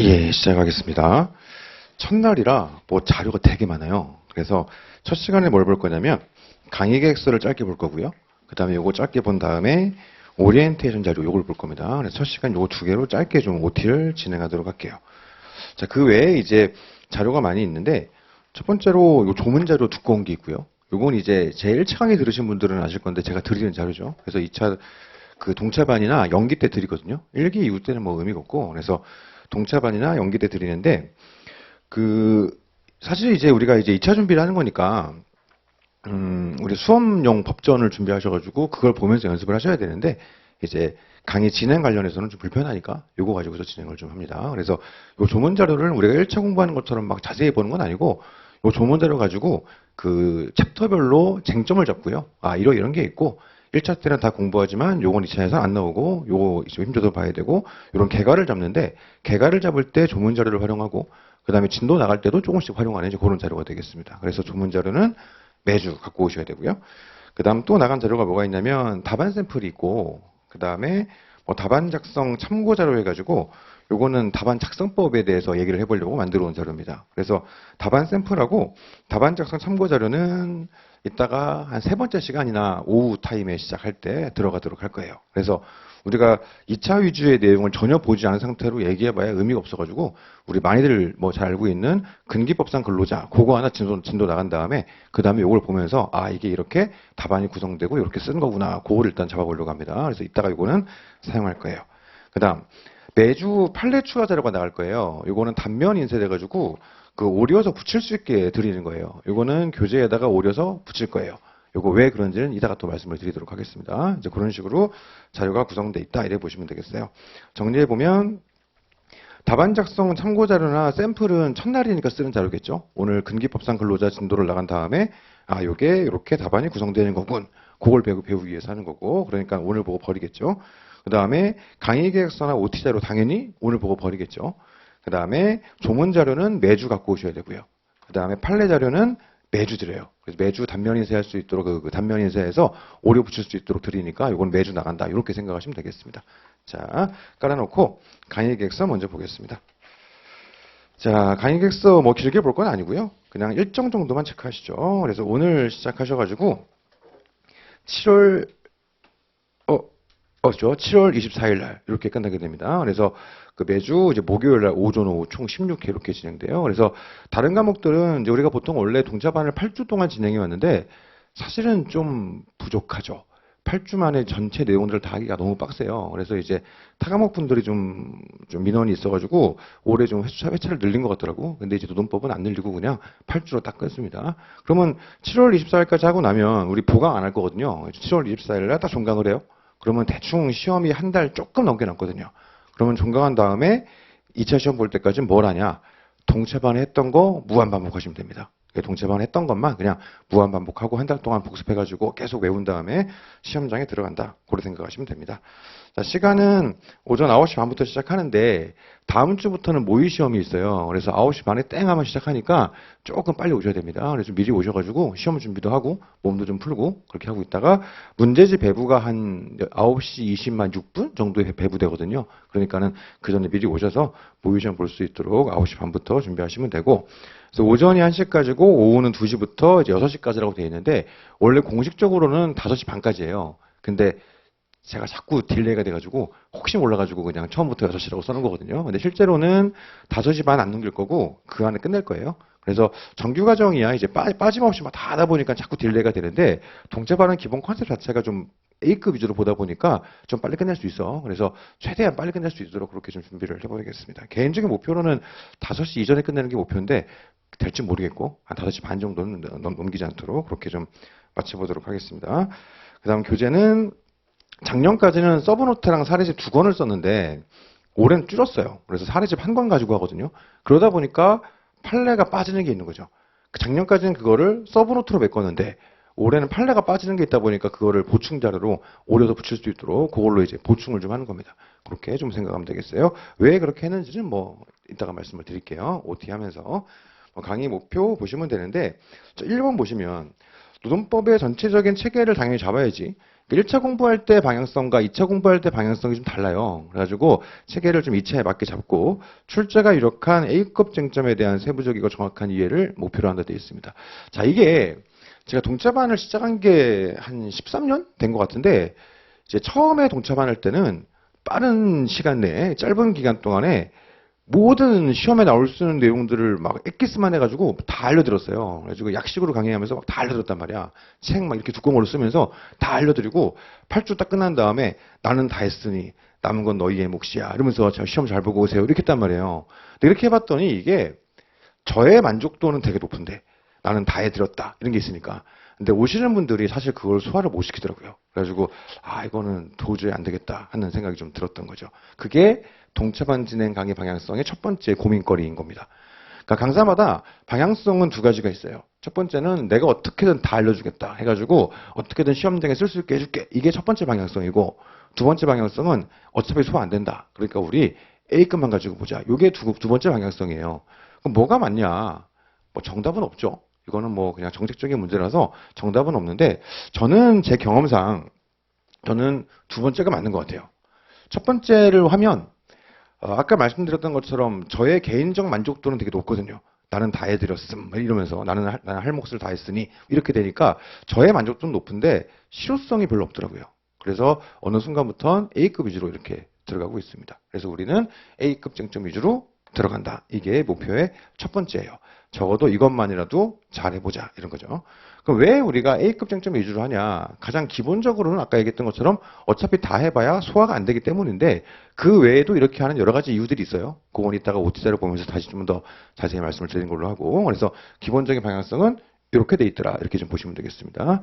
예, 시작하겠습니다. 첫날이라 뭐 자료가 되게 많아요. 그래서 첫 시간에 뭘 볼 거냐면 강의 계획서를 짧게 볼 거고요. 그 다음에 요거 짧게 본 다음에 오리엔테이션 자료 요걸 볼 겁니다. 그래서 첫 시간 요거 두 개로 짧게 좀 OT를 진행하도록 할게요. 자, 그 외에 이제 자료가 많이 있는데 첫 번째로 요 조문 자료 두꺼운 게 있고요. 요건 이제 제 1차 강의 들으신 분들은 아실 건데 제가 드리는 자료죠. 그래서 2차 그 동차반이나 연기 때 드리거든요. 1기 이후 때는 뭐 의미가 없고 그래서 동차반이나 연기 때 드리는데 그 사실 이제 우리가 이제 2차 준비를 하는 거니까 우리 수험용 법전을 준비하셔가지고 그걸 보면서 연습을 하셔야 되는데 이제 강의 진행 관련해서는 좀 불편하니까 요거 가지고서 진행을 좀 합니다. 그래서 요 조문 자료를 우리가 1차 공부하는 것처럼 막 자세히 보는 건 아니고 요 조문 자료 가지고 그 챕터별로 쟁점을 잡고요. 아, 이런 게 있고 1차 때는 다 공부하지만 요건 2차에서 안 나오고 요거 좀 힘줘서 봐야 되고 이런 개괄을 잡는데 개괄을 잡을 때 조문 자료를 활용하고 그 다음에 진도 나갈 때도 조금씩 활용하는 이제 그런 자료가 되겠습니다. 그래서 조문 자료는 매주 갖고 오셔야 되고요. 그 다음 또 나간 자료가 뭐가 있냐면 답안 샘플이 있고 그 다음에 뭐 답안 작성 참고 자료 해가지고 요거는 답안 작성법에 대해서 얘기를 해보려고 만들어 온 자료입니다. 그래서 답안 샘플하고 답안 작성 참고 자료는 이따가 한 세 번째 시간이나 오후 타임에 시작할 때 들어가도록 할 거예요. 그래서 우리가 2차 위주의 내용을 전혀 보지 않은 상태로 얘기해봐야 의미가 없어가지고 우리 많이들 뭐 잘 알고 있는 근기법상 근로자 그거 하나 진도 나간 다음에 그 다음에 이걸 보면서 아 이게 이렇게 답안이 구성되고 이렇게 쓴 거구나 그거를 일단 잡아보려고 합니다. 그래서 이따가 이거는 사용할 거예요. 그 다음 매주 판례 추가 자료가 나갈 거예요. 이거는 단면 인쇄돼가지고 그 오려서 붙일 수 있게 드리는 거예요. 이거는 교재에다가 오려서 붙일 거예요. 요거 왜 그런지는 이따가 또 말씀을 드리도록 하겠습니다. 이제 그런 식으로 자료가 구성돼 있다 이래 보시면 되겠어요. 정리해 보면 답안 작성 참고 자료나 샘플은 첫날이니까 쓰는 자료겠죠. 오늘 근기법상 근로자 진도를 나간 다음에 아 요게 이렇게 답안이 구성되는 거군. 그걸 배우기 위해서 하는 거고 그러니까 오늘 보고 버리겠죠. 그 다음에 강의 계획서나 OT 자료 당연히 오늘 보고 버리겠죠. 그 다음에 조문 자료는 매주 갖고 오셔야 되고요. 그 다음에 판례 자료는 매주 드려요. 그래서 매주 단면 인쇄할 수 있도록 그 단면 인쇄해서 오류 붙일 수 있도록 드리니까 이건 매주 나간다. 이렇게 생각하시면 되겠습니다. 자, 깔아놓고 강의 계획서 먼저 보겠습니다. 자, 강의 계획서 뭐 길게 볼 건 아니고요. 그냥 일정 정도만 체크하시죠. 그래서 오늘 시작하셔가지고 7월 7월 24일 날 이렇게 끝나게 됩니다. 그래서 그 매주 이제 목요일 날 오전 오후 총 16회 이렇게 진행돼요. 그래서 다른 과목들은 이제 우리가 보통 원래 동차반을 8주 동안 진행해 왔는데 사실은 좀 부족하죠. 8주 만에 전체 내용들을 다 하기가 너무 빡세요. 그래서 이제 타과목 분들이 좀 민원이 있어가지고 올해 좀 회차를 늘린 것 같더라고. 근데 이제 노동법은 안 늘리고 그냥 8주로 딱 끊습니다. 그러면 7월 24일까지 하고 나면 우리 보강 안 할 거거든요. 7월 24일 날 딱 종강을 해요. 그러면 대충 시험이 한 달 조금 넘게 남거든요. 그러면 종강한 다음에 2차 시험 볼 때까지 뭘 하냐? 동차반에 했던 거 무한 반복하시면 됩니다. 동차반에 했던 것만 그냥 무한 반복하고 한 달 동안 복습해가지고 계속 외운 다음에 시험장에 들어간다. 그렇게 생각하시면 됩니다. 자, 시간은 오전 9시 반부터 시작하는데 다음 주부터는 모의 시험이 있어요. 그래서 9시 반에 땡 하면 시작하니까 조금 빨리 오셔야 됩니다. 그래서 미리 오셔가지고 시험 준비도 하고 몸도 좀 풀고 그렇게 하고 있다가 문제지 배부가 한 9시 20만 6분 정도에 배부되거든요. 그러니까는 그 전에 미리 오셔서 모의 시험 볼 수 있도록 9시 반부터 준비하시면 되고 그래서 오전이 1시까지고 오후는 2시부터 이제 6시까지라고 되어 있는데 원래 공식적으로는 5시 반까지예요. 근데 제가 자꾸 딜레이가 돼가지고 혹시 몰라가지고 그냥 처음부터 6시라고 써놓은 거거든요. 근데 실제로는 5시 반 안 넘길 거고 그 안에 끝낼 거예요. 그래서 정규 과정이야 이제 빠짐없이 막 다 하다 보니까 자꾸 딜레이가 되는데 동차반은 기본 컨셉 자체가 좀 A급 위주로 보다 보니까 좀 빨리 끝낼 수 있어. 그래서 최대한 빨리 끝낼 수 있도록 그렇게 좀 준비를 해보겠습니다. 개인적인 목표로는 5시 이전에 끝내는 게 목표인데 될지 모르겠고 한 5시 반 정도는 넘기지 않도록 그렇게 좀 맞춰보도록 하겠습니다. 그 다음 교재는 작년까지는 서브노트랑 사례집 2권을 썼는데 올해는 줄였어요. 그래서 사례집 1권 가지고 하거든요. 그러다 보니까 판례가 빠지는 게 있는 거죠. 작년까지는 그거를 서브노트로 메꿨는데 올해는 판례가 빠지는 게 있다 보니까 그거를 보충 자료로 오려서 붙일 수 있도록 그걸로 이제 보충을 좀 하는 겁니다. 그렇게 좀 생각하면 되겠어요. 왜 그렇게 했는지는 뭐 이따가 말씀을 드릴게요. OT 하면서. 강의 목표 보시면 되는데 1번 보시면 노동법의 전체적인 체계를 당연히 잡아야지. 1차 공부할 때 방향성과 2차 공부할 때 방향성이 좀 달라요. 그래가지고 체계를 좀 2차에 맞게 잡고 출제가 유력한 A급 쟁점에 대한 세부적이고 정확한 이해를 목표로 한다 되어 있습니다. 자, 이게 제가 동차반을 시작한 게 한 13년 된 것 같은데 이제 처음에 동차반할 때는 빠른 시간 내에 짧은 기간 동안에 모든 시험에 나올 수 있는 내용들을 막 엑기스만 해가지고 다 알려드렸어요. 그래가지고 약식으로 강의하면서 막 다 알려드렸단 말이야. 책 막 이렇게 두꺼운 걸로 쓰면서 다 알려드리고 8주 딱 끝난 다음에 나는 다 했으니 남은 건 너희의 몫이야. 이러면서 시험 잘 보고 오세요. 이렇게 했단 말이에요. 근데 이렇게 해봤더니 이게 저의 만족도는 되게 높은데 나는 다 해드렸다. 이런 게 있으니까. 근데 오시는 분들이 사실 그걸 소화를 못 시키더라고요. 그래가지고 이거는 도저히 안 되겠다 하는 생각이 좀 들었던 거죠. 그게 동차반 진행 강의 방향성의 첫 번째 고민거리인 겁니다. 그러니까 강사마다 방향성은 두 가지가 있어요. 첫 번째는 내가 어떻게든 다 알려주겠다 해가지고 어떻게든 시험장에 쓸 수 있게 해줄게. 이게 첫 번째 방향성이고 두 번째 방향성은 어차피 소화 안 된다. 그러니까 우리 A급만 가지고 보자. 이게 두 번째 방향성이에요. 그럼 뭐가 맞냐? 뭐 정답은 없죠. 이거는 뭐 그냥 정책적인 문제라서 정답은 없는데 저는 제 경험상 저는 두 번째가 맞는 것 같아요. 첫 번째를 하면 아까 말씀드렸던 것처럼 저의 개인적 만족도는 되게 높거든요. 나는 다 해드렸음 이러면서 나는 할 몫을 다 했으니 이렇게 되니까 저의 만족도는 높은데 실효성이 별로 없더라고요. 그래서 어느 순간부터는 A급 위주로 이렇게 들어가고 있습니다. 그래서 우리는 A급 쟁점 위주로 들어간다. 이게 목표의 첫 번째예요. 적어도 이것만이라도 잘해보자 이런 거죠. 그럼 왜 우리가 A급 쟁점 위주로 하냐? 가장 기본적으로는 아까 얘기했던 것처럼 어차피 다 해봐야 소화가 안 되기 때문인데 그 외에도 이렇게 하는 여러 가지 이유들이 있어요. 그건 이따가 OT자를 보면서 다시 좀 더 자세히 말씀을 드리는 걸로 하고 그래서 기본적인 방향성은 이렇게 돼 있더라. 이렇게 좀 보시면 되겠습니다.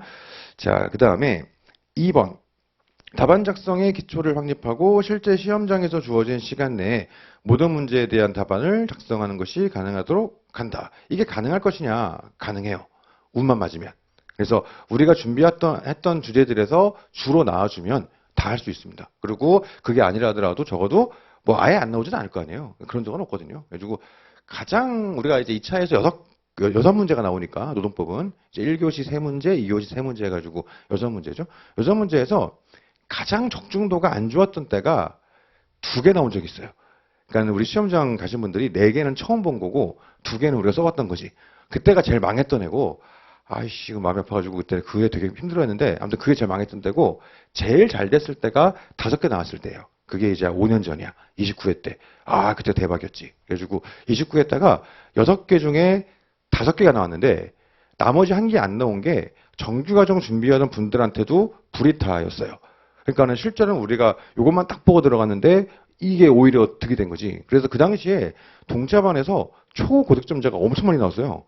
자, 그 다음에 2번. 답안 작성의 기초를 확립하고 실제 시험장에서 주어진 시간 내에 모든 문제에 대한 답안을 작성하는 것이 가능하도록 한다. 이게 가능할 것이냐? 가능해요. 운만 맞으면. 그래서 우리가 준비했던 주제들에서 주로 나와주면 다 할 수 있습니다. 그리고 그게 아니라 하더라도 적어도 뭐 아예 안 나오지는 않을 거 아니에요. 그런 적은 없거든요. 그래가지고 가장 우리가 이제 2차에서 여섯 문제가 나오니까 노동법은 이제 1교시 3문제, 2교시 3문제 해가지고 6문제죠. 6문제에서 가장 적중도가 안 좋았던 때가 2개 나온 적이 있어요. 그러니까 우리 시험장 가신 분들이 4개는 처음 본 거고 2개는 우리가 써봤던 거지. 그때가 제일 망했던 애고 아이씨 이거 마음이 아파가지고 그때 그 애 되게 힘들어했는데 아무튼 그게 제일 망했던 때고 제일 잘 됐을 때가 5개 나왔을 때예요. 그게 이제 5년 전이야. 29회 때. 그때 대박이었지. 그래가지고 29회 때가 6개 중에 5개가 나왔는데 나머지 1개 안 나온 게 정규과정 준비하는 분들한테도 불이타였어요. 그러니까는 실제로는 우리가 이것만 딱 보고 들어갔는데 이게 오히려 어떻게 된 거지. 그래서 그 당시에 동차반에서 초고득점자가 엄청 많이 나왔어요.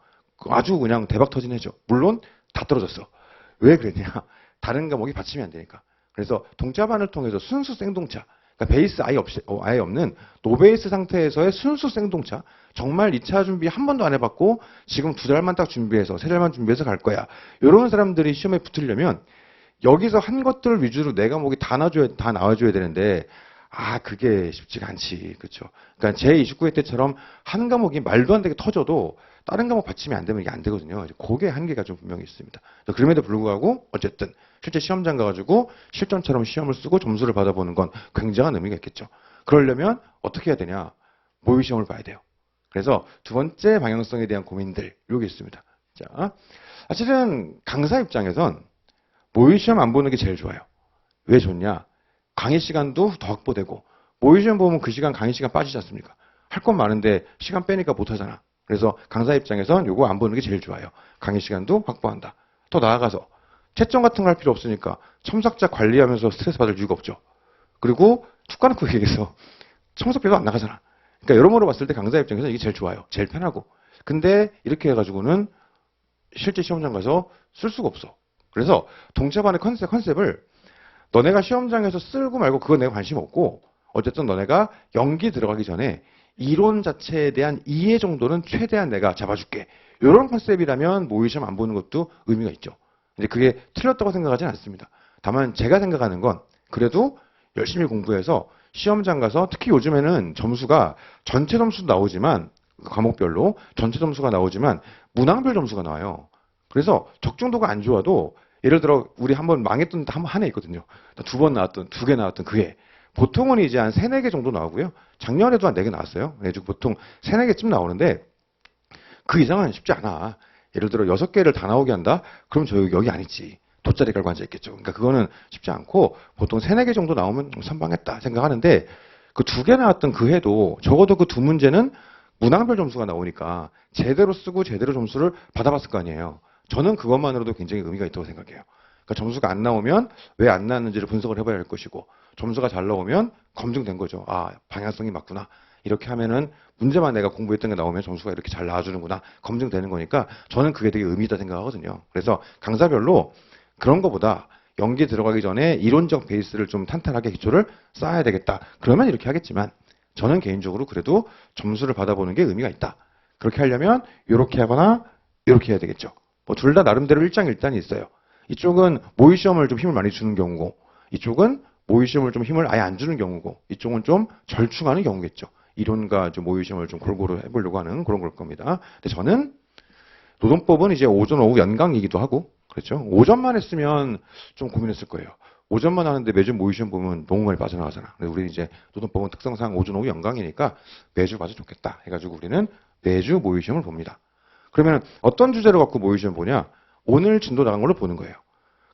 아주 그냥 대박 터진 애죠. 물론 다 떨어졌어. 왜 그랬냐. 다른 과목이 받침이 안 되니까. 그래서 동차반을 통해서 순수 생동차, 그러니까 베이스 아예 없는 노베이스 상태에서의 순수 생동차, 정말 2차 준비 한 번도 안 해봤고 지금 2달만 딱 준비해서 3달만 준비해서 갈 거야. 이런 사람들이 시험에 붙으려면 여기서 한 것들 위주로 내 과목이 다 나와줘야 되는데 그게 쉽지가 않지. 그렇죠. 그러니까 제 29회 때처럼 한 과목이 말도 안 되게 터져도 다른 과목 받침이 안 되면 이게 안 되거든요. 그게 한계가 좀 분명히 있습니다. 그럼에도 불구하고 어쨌든 실제 시험장 가가지고 실전처럼 시험을 쓰고 점수를 받아보는 건 굉장한 의미가 있겠죠. 그러려면 어떻게 해야 되냐? 모의 시험을 봐야 돼요. 그래서 두 번째 방향성에 대한 고민들 여기 있습니다. 자, 사실은 강사 입장에선 모의 시험 안 보는 게 제일 좋아요. 왜 좋냐? 강의 시간도 더 확보되고 모의 시험 보면 그 시간 강의 시간 빠지지 않습니까? 할 건 많은데 시간 빼니까 못 하잖아. 그래서 강사 입장에선 요거 안 보는 게 제일 좋아요. 강의 시간도 확보한다. 더 나아가서 채점 같은 거 할 필요 없으니까 첨삭자 관리하면서 스트레스 받을 이유가 없죠. 그리고 툭 까놓고 얘기해서 첨삭비도 안 나가잖아. 그러니까 여러모로 봤을 때 강사 입장에서 이게 제일 좋아요. 제일 편하고. 근데 이렇게 해가지고는 실제 시험장 가서 쓸 수가 없어. 그래서 동차반의 컨셉을 너네가 시험장에서 쓰고 말고 그건 내가 관심 없고 어쨌든 너네가 연기 들어가기 전에 이론 자체에 대한 이해 정도는 최대한 내가 잡아줄게. 이런 컨셉이라면 모의 시험 안 보는 것도 의미가 있죠. 근데 그게 틀렸다고 생각하지는 않습니다. 다만 제가 생각하는 건 그래도 열심히 공부해서 시험장 가서 특히 요즘에는 점수가 전체 점수도 나오지만 과목별로 전체 점수가 나오지만 문항별 점수가 나와요. 그래서 적중도가 안 좋아도 예를 들어 우리 한번 망했던 한 해 있거든요. 2번 나왔던 2개 나왔던 그 해. 보통은 이제 한 3, 4개 정도 나오고요. 작년에도 한 4개 나왔어요. 그래서 보통 3, 4개쯤 나오는데 그 이상은 쉽지 않아. 예를 들어 6개를 다 나오게 한다? 그럼 저 여기 안 있지. 돗자리 깔고 앉아 있겠죠. 그러니까 그거는 쉽지 않고 보통 3, 4개 정도 나오면 선방했다 생각하는데 그 2개 나왔던 그 해도 적어도 그 2문제는 문항별 점수가 나오니까 제대로 쓰고 제대로 점수를 받아봤을 거 아니에요. 저는 그것만으로도 굉장히 의미가 있다고 생각해요. 그러니까 점수가 안 나오면 왜 안 나왔는지를 분석을 해봐야 할 것이고 점수가 잘 나오면 검증된 거죠. 아, 방향성이 맞구나. 이렇게 하면은 문제만 내가 공부했던 게 나오면 점수가 이렇게 잘 나와주는구나. 검증되는 거니까 저는 그게 되게 의미 있다 생각하거든요. 그래서 강사별로 그런 거보다 연기 들어가기 전에 이론적 베이스를 좀 탄탄하게 기초를 쌓아야 되겠다. 그러면 이렇게 하겠지만 저는 개인적으로 그래도 점수를 받아보는 게 의미가 있다. 그렇게 하려면 이렇게 하거나 이렇게 해야 되겠죠. 뭐 둘 다 나름대로 일장일단이 있어요. 이쪽은 모의시험을 좀 힘을 많이 주는 경우고 이쪽은 모의시험을 좀 힘을 아예 안 주는 경우고 이쪽은 좀 절충하는 경우겠죠. 이론과 좀 모의시험을 좀 골고루 해보려고 하는 그런 걸 겁니다. 근데 저는 노동법은 이제 오전, 오후 연강이기도 하고 그렇죠. 오전만 했으면 좀 고민했을 거예요. 오전만 하는데 매주 모의시험 보면 너무 많이 빠져나가잖아. 근데 우리 이제 노동법은 특성상 오전, 오후 연강이니까 매주 봐도 좋겠다 해가지고 우리는 매주 모의시험을 봅니다. 그러면 어떤 주제로 갖고 모의시험 보냐? 오늘 진도 나간 걸로 보는 거예요.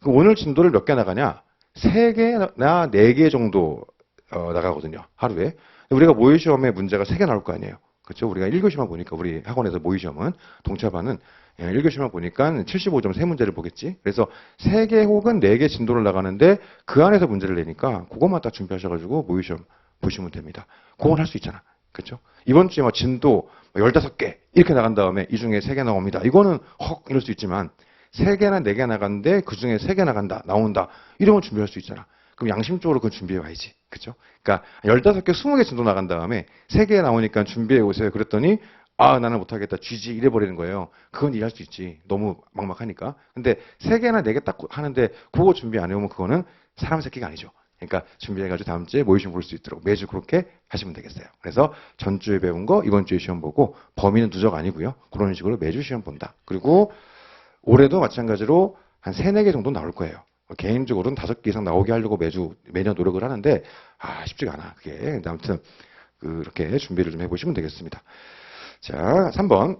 그럼 오늘 진도를 몇 개 나가냐? 3개나 4개 정도 나가거든요. 하루에. 우리가 모의시험에 문제가 3개 나올 거 아니에요. 그렇죠? 우리가 1교시만 보니까 우리 학원에서 모의시험은 동차반은 1교시만 보니까 75점 3문제를 보겠지. 그래서 3개 혹은 4개 진도를 나가는데 그 안에서 문제를 내니까 그것만 딱 준비하셔가지고 모의시험 보시면 됩니다. 그건 할 수 있잖아. 그렇죠? 이번 주에 막 진도 15개 이렇게 나간 다음에 이 중에 3개 나옵니다. 이거는 헉 이럴 수 있지만 3개나 4개 나갔는데 그 중에 3개 나간다, 나온다. 이런 건 준비할 수 있잖아. 그럼 양심적으로 그건 준비해 와야지. 그죠? 그러니까 15개, 20개 진도 나간 다음에 3개 나오니까 준비해 오세요. 그랬더니 아, 나는 못하겠다. 쥐지 이래버리는 거예요. 그건 이해할 수 있지. 너무 막막하니까. 근데 3개나 4개 딱 하는데 그거 준비 안 해오면 그거는 사람 새끼가 아니죠. 그러니까 준비해가지고 다음 주에 모의시험 볼 수 있도록 매주 그렇게 하시면 되겠어요. 그래서 전주에 배운 거 이번 주에 시험 보고 범위는 누적 아니고요. 그런 식으로 매주 시험 본다. 그리고 올해도 마찬가지로 한 3, 4개 정도 나올 거예요. 개인적으로는 5개 이상 나오게 하려고 매년 노력을 하는데 쉽지가 않아. 그게. 아무튼 그렇게 준비를 좀 해보시면 되겠습니다. 자, 3번.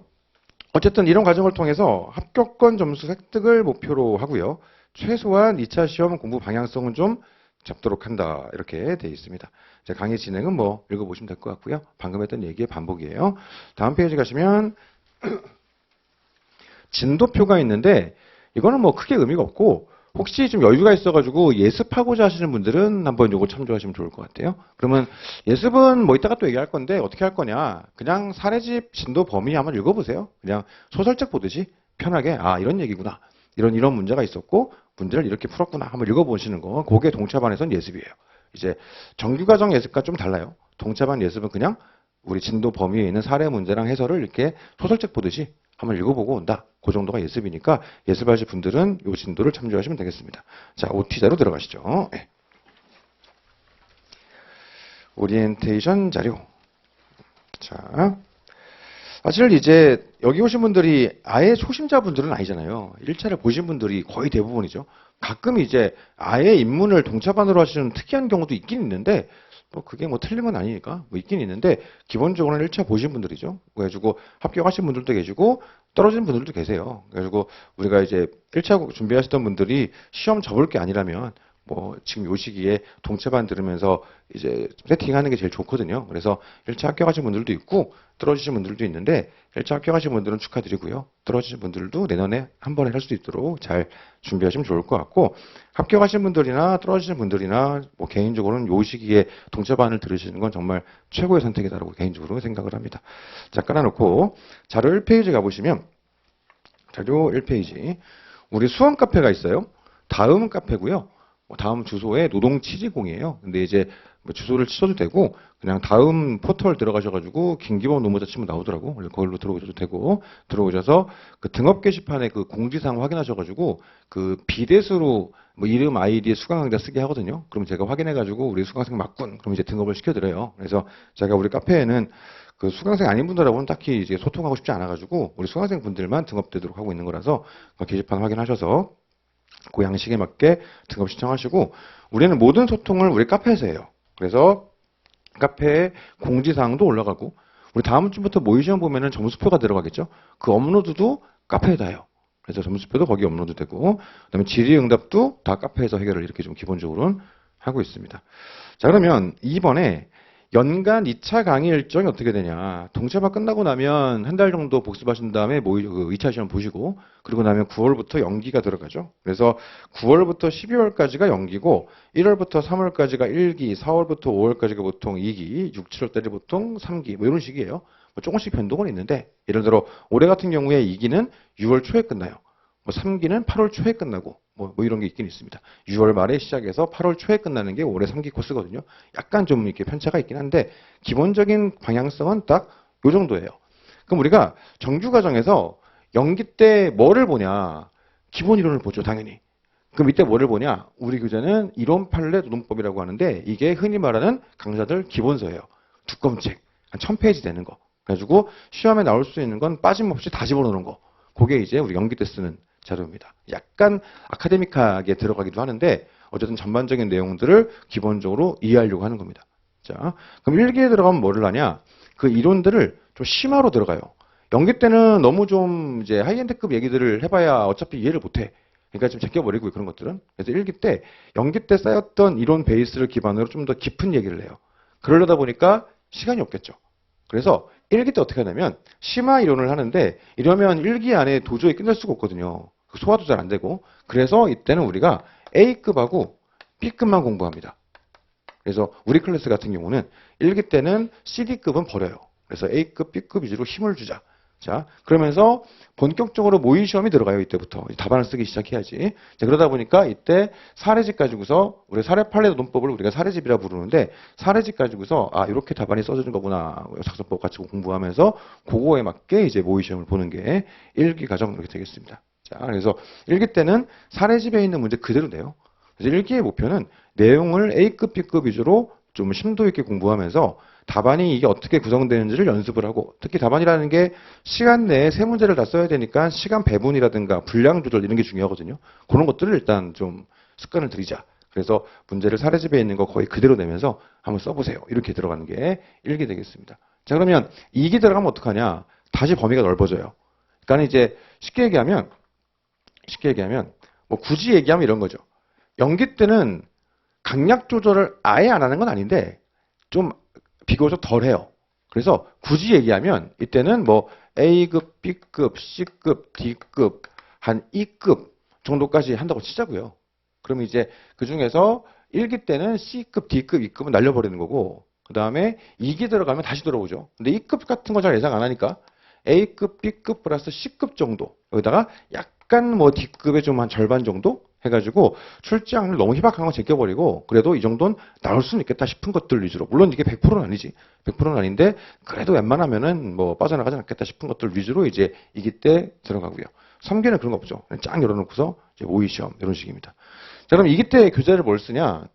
어쨌든 이런 과정을 통해서 합격권 점수 획득을 목표로 하고요. 최소한 2차 시험 공부 방향성은 좀 잡도록 한다. 이렇게 되어 있습니다. 자, 강의 진행은 뭐 읽어보시면 될 것 같고요. 방금 했던 얘기의 반복이에요. 다음 페이지 가시면 진도표가 있는데 이거는 뭐 크게 의미가 없고 혹시 좀 여유가 있어가지고 예습하고자 하시는 분들은 한번 이거 참조하시면 좋을 것 같아요. 그러면 예습은 뭐 이따가 또 얘기할 건데 어떻게 할 거냐. 그냥 사례집 진도 범위 한번 읽어보세요. 그냥 소설책 보듯이 편하게 아 이런 얘기구나. 이런 문제가 있었고 문제를 이렇게 풀었구나. 한번 읽어보시는 거. 그게 동차반에서는 예습이에요. 이제 정규과정 예습과 좀 달라요. 동차반 예습은 그냥 우리 진도 범위에 있는 사례 문제랑 해설을 이렇게 소설책 보듯이 한번 읽어보고 온다. 그 정도가 예습이니까 예습하실 분들은 이 진도를 참조하시면 되겠습니다. 자, OT자로 들어가시죠. 네. 오리엔테이션 자료. 자, 사실 이제 여기 오신 분들이 아예 초심자분들은 아니잖아요. 1차를 보신 분들이 거의 대부분이죠. 가끔 이제 아예 입문을 동차반으로 하시는 특이한 경우도 있긴 있는데 뭐 그게 뭐 틀린 건 아니니까 뭐 있긴 있는데 기본적으로는 1차 보신 분들이죠. 그래가지고 합격하신 분들도 계시고 떨어진 분들도 계세요. 그래가지고 우리가 이제 1차 준비하셨던 분들이 시험 접을 게 아니라면 뭐 지금 요 시기에 동차반 들으면서 이제 세팅하는 게 제일 좋거든요. 그래서 1차 합격하신 분들도 있고 떨어지신 분들도 있는데 1차 합격하신 분들은 축하드리고요. 떨어지신 분들도 내년에 한 번에 할 수 있도록 잘 준비하시면 좋을 것 같고 합격하신 분들이나 떨어지신 분들이나 뭐 개인적으로는 요 시기에 동차반을 들으시는 건 정말 최고의 선택이다라고 개인적으로 생각을 합니다. 자, 깔아놓고 자료 1페이지 가보시면 자료 1페이지 우리 수험 카페가 있어요. 다음 카페고요. 다음 주소에 노동치지공이에요. 근데 이제 뭐 주소를 치셔도 되고 그냥 다음 포털 들어가셔가지고 김기범 노무자 치면 나오더라고. 거기로 들어오셔도 되고 들어오셔서 그 등업 게시판에 그 공지사항 확인하셔가지고 그 비대수로 뭐 이름 아이디 수강강좌 쓰게 하거든요. 그럼 제가 확인해가지고 우리 수강생 맞군. 그럼 이제 등업을 시켜드려요. 그래서 제가 우리 카페에는 그 수강생 아닌 분들하고는 딱히 이제 소통하고 싶지 않아가지고 우리 수강생 분들만 등업되도록 하고 있는 거라서 그 게시판 확인하셔서 그 양식에 맞게 등급 신청하시고 우리는 모든 소통을 우리 카페에서 해요. 그래서 카페에 공지사항도 올라가고 우리 다음 주부터 모의 시험 보면은 점수표가 들어가겠죠. 그 업로드도 카페에다 해요. 그래서 점수표도 거기 업로드 되고 그다음에 질의응답도 다 카페에서 해결을 이렇게 좀 기본적으로는 하고 있습니다. 자 그러면 이번에 연간 2차 강의 일정이 어떻게 되냐. 동체반 끝나고 나면 한 달 정도 복습하신 다음에 모의 2차 시험 보시고 그리고 나면 9월부터 연기가 들어가죠. 그래서 9월부터 12월까지가 연기고 1월부터 3월까지가 1기, 4월부터 5월까지가 보통 2기, 6, 7월 달이 보통 3기 뭐 이런 식이에요. 뭐 조금씩 변동은 있는데 예를 들어 올해 같은 경우에 2기는 6월 초에 끝나요. 뭐 3기는 8월 초에 끝나고 뭐 이런 게 있긴 있습니다. 6월 말에 시작해서 8월 초에 끝나는 게 올해 3기 코스거든요. 약간 좀 이렇게 편차가 있긴 한데 기본적인 방향성은 딱 요 정도예요. 그럼 우리가 정규 과정에서 연기 때 뭐를 보냐? 기본 이론을 보죠, 당연히. 그럼 이때 뭐를 보냐? 우리 교재는 이론 판례 노동법이라고 하는데 이게 흔히 말하는 강사들 기본서예요. 두꺼운 책, 한 1000페이지 되는 거. 그래가지고 시험에 나올 수 있는 건 빠짐없이 다 집어넣는 거. 그게 이제 우리 연기 때 쓰는 자료입니다. 약간 아카데믹하게 들어가기도 하는데 어쨌든 전반적인 내용들을 기본적으로 이해하려고 하는 겁니다. 자, 그럼 1기에 들어가면 뭐를 하냐? 그 이론들을 좀 심화로 들어가요. 연기 때는 너무 좀 이제 하이엔드급 얘기들을 해봐야 어차피 이해를 못해. 그러니까 좀 제껴버리고 그런 것들은. 그래서 1기 때, 연기 때 쌓였던 이론 베이스를 기반으로 좀 더 깊은 얘기를 해요. 그러려다 보니까 시간이 없겠죠. 그래서 1기 때 어떻게 하냐면 심화 이론을 하는데 이러면 1기 안에 도저히 끝낼 수가 없거든요. 소화도 잘 안 되고. 그래서 이때는 우리가 A급하고 B급만 공부합니다. 그래서 우리 클래스 같은 경우는 1기 때는 CD급은 버려요. 그래서 A급, B급 위주로 힘을 주자. 자, 그러면서 본격적으로 모의 시험이 들어가요. 이때부터. 답안을 쓰기 시작해야지. 자, 그러다 보니까 이때 사례집 가지고서 우리 사례 판례 논법을 우리가 사례집이라 부르는데 사례집 가지고서 아, 이렇게 답안이 써지는 거구나. 작성법 같이 공부하면서 그거에 맞게 이제 모의 시험을 보는 게 1기 과정 이렇게 되겠습니다. 자, 그래서 1기 때는 사례집에 있는 문제 그대로 내요. 그래서 1기의 목표는 내용을 A급, B급 위주로 좀 심도 있게 공부하면서 답안이 이게 어떻게 구성되는지를 연습을 하고 특히 답안이라는 게 시간 내에 세 문제를 다 써야 되니까 시간 배분이라든가 분량 조절 이런 게 중요하거든요. 그런 것들을 일단 좀 습관을 들이자. 그래서 문제를 사례집에 있는 거 거의 그대로 내면서 한번 써보세요. 이렇게 들어가는 게 1기 되겠습니다. 자 그러면 2기 들어가면 어떡하냐. 다시 범위가 넓어져요. 그러니까 이제 쉽게 얘기하면 뭐 굳이 얘기하면 이런 거죠. 연기 때는 강약 조절을 아예 안 하는 건 아닌데 좀 비교적 덜 해요. 그래서 굳이 얘기하면 이때는 뭐 A급, B급, C급, D급, 한 E급 정도까지 한다고 치자고요. 그러면 이제 그 중에서 1기 때는 C급, D급, E급은 날려버리는 거고 그 다음에 2기 들어가면 다시 들어오죠. 근데 E급 같은 거 잘 예상 안 하니까 A급, B급 플러스 C급 정도 여기다가 약간 뭐 D급의 좀 한 절반 정도 해가지고 출제항을 너무 희박한 거 제껴버리고 그래도 이 정도는 나올 수는 있겠다 싶은 것들 위주로 물론 이게 100%는 아니지 100%는 아닌데 그래도 웬만하면은 뭐 빠져나가지 않겠다 싶은 것들 위주로 이제 2기 때 들어가고요. 3기는 그런 거 없죠. 그냥 쫙 열어놓고서 이제 모의 시험 이런 식입니다. 자 그럼 2기 때 교재를 뭘 쓰냐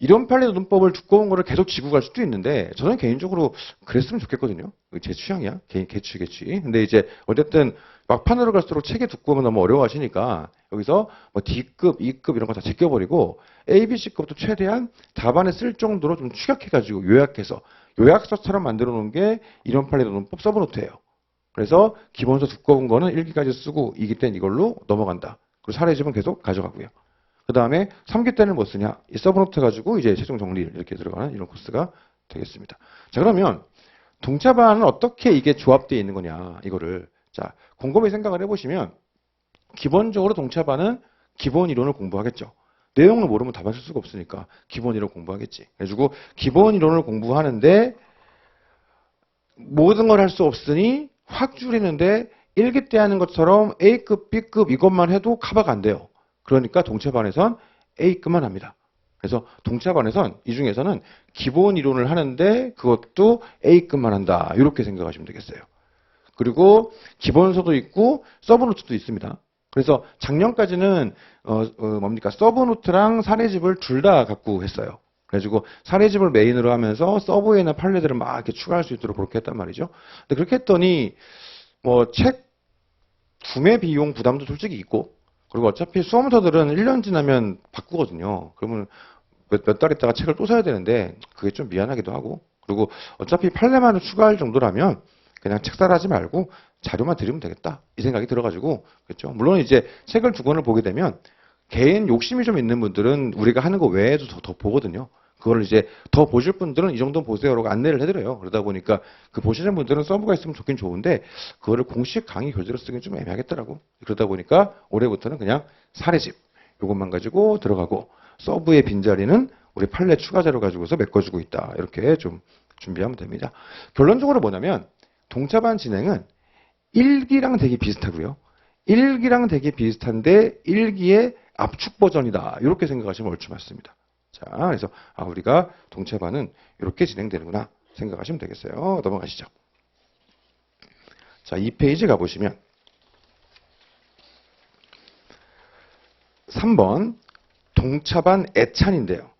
이론 판례 논법을 두꺼운 거를 계속 지고 갈 수도 있는데 저는 개인적으로 그랬으면 좋겠거든요. 제 취향이야. 개취. 근데 이제 어쨌든 막판으로 갈수록 책이 두꺼우면 너무 어려워하시니까 여기서 뭐 D급, E급 이런 거 다 제껴버리고 A, B, C급도 최대한 답안에 쓸 정도로 좀 축약해가지고 요약해서 요약서처럼 만들어 놓은 게 이론 판례 논법 서브노트예요. 그래서 기본서 두꺼운 거는 1기까지 쓰고 2기 때는 이걸로 넘어간다. 그리고 사례집은 계속 가져가고요. 그 다음에 3기 때는 뭐 쓰냐? 이 서브노트 가지고 이제 최종 정리 이렇게 들어가는 이런 코스가 되겠습니다. 자, 그러면 동차반은 어떻게 이게 조합되어 있는 거냐? 이거를. 자, 곰곰이 생각을 해보시면 기본적으로 동차반은 기본 이론을 공부하겠죠. 내용을 모르면 답안 쓸 수가 없으니까 기본 이론 공부하겠지. 그래가지고 기본 이론을 공부하는데 모든 걸 할 수 없으니 확 줄이는데 1기 때 하는 것처럼 A급, B급 이것만 해도 커버가 안 돼요. 그러니까 동차반에선 A급만 합니다. 그래서 동차반에선 이 중에서는 기본 이론을 하는데 그것도 A급만 한다. 이렇게 생각하시면 되겠어요. 그리고 기본서도 있고 서브노트도 있습니다. 그래서 작년까지는 뭡니까 서브노트랑 사례집을 둘 다 갖고 했어요. 그래가지고 사례집을 메인으로 하면서 서브에는 판례들을 막 이렇게 추가할 수 있도록 그렇게 했단 말이죠. 근데 그렇게 했더니 뭐 책 구매 비용 부담도 솔직히 있고 그리고 어차피 수험서들은 1년 지나면 바꾸거든요. 그러면 몇 달 있다가 책을 또 사야 되는데 그게 좀 미안하기도 하고, 그리고 어차피 판례만을 추가할 정도라면 그냥 책 사라 하지 말고 자료만 드리면 되겠다 이 생각이 들어가지고, 그렇죠. 물론 이제 책을 두 권을 보게 되면 개인 욕심이 좀 있는 분들은 우리가 하는 거 외에도 더 보거든요. 그거를 이제 더 보실 분들은 이 정도 보세요라고 안내를 해드려요. 그러다 보니까 그 보시는 분들은 서브가 있으면 좋긴 좋은데 그거를 공식 강의 교재로 쓰기는 좀 애매하겠더라고. 그러다 보니까 올해부터는 그냥 사례집 요것만 가지고 들어가고, 서브의 빈자리는 우리 판례 추가 자료 가지고서 메꿔주고 있다. 이렇게 좀 준비하면 됩니다. 결론적으로 뭐냐면 동차반 진행은 1기랑 되게 비슷하고요. 1기랑 되게 비슷한데 1기의 압축 버전이다. 이렇게 생각하시면 옳지 맞습니다. 자, 그래서 우리가 동차반은 이렇게 진행되는구나 생각하시면 되겠어요. 넘어가시죠. 자, 2페이지 가보시면 3번 동차반 애찬인데요.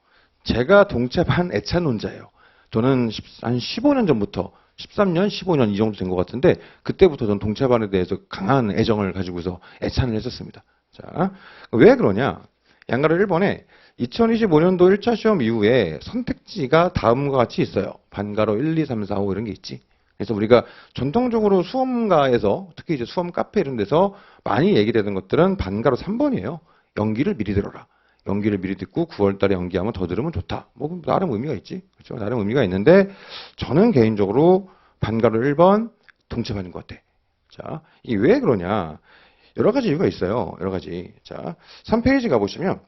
제가 동차반 애찬론자예요. 저는 한 15년 전부터 13년, 15년 이 정도 된 것 같은데 그때부터 저는 동차반에 대해서 강한 애정을 가지고서 애찬을 했었습니다. 자, 왜 그러냐? 양가로 1번에 2025년도 1차 시험 이후에 선택지가 다음과 같이 있어요. 반가로 1, 2, 3, 4, 5 이런 게 있지. 그래서 우리가 전통적으로 수험가에서 특히 이제 수험 카페 이런 데서 많이 얘기되는 것들은 반가로 3번이에요. 연기를 미리 들어라. 연기를 미리 듣고 9월 달에 연기하면 더 들으면 좋다. 뭐 나름 의미가 있지. 그렇죠? 나름 의미가 있는데 저는 개인적으로 반가로 1번 동차반인 것 같아. 자, 이게 왜 그러냐? 여러 가지 이유가 있어요. 여러 가지. 자, 3페이지 가보시면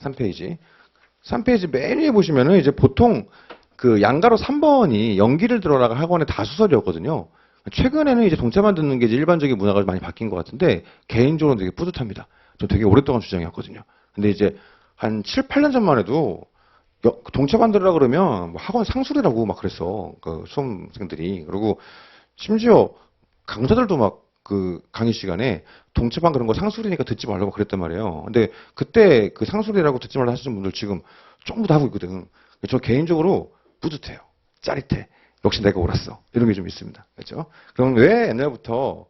3페이지 맨 위에 보시면은 이제 보통 그 양가로 3번이 연기를 들어라가 학원의 다수설이었거든요. 최근에는 이제 동차반 듣는 게 이제 일반적인 문화가 많이 바뀐 것 같은데 개인적으로 되게 뿌듯합니다. 저 되게 오랫동안 주장이었거든요. 근데 이제 한 7, 8년 전만 해도 동차반 들으라 그러면 뭐 학원 상술이라고 막 그랬어. 그 수험생들이. 그리고 심지어 강사들도 막 그 강의 시간에 동차반 그런 거 상술이니까 듣지 말라고 그랬단 말이에요. 근데 그때 그 상술이라고 듣지 말라 하시는 분들 지금 전부 다 하고 있거든. 저 개인적으로 뿌듯해요. 짜릿해. 역시 내가 옳았어. 이런 게 좀 있습니다. 그렇죠? 그럼 왜 옛날부터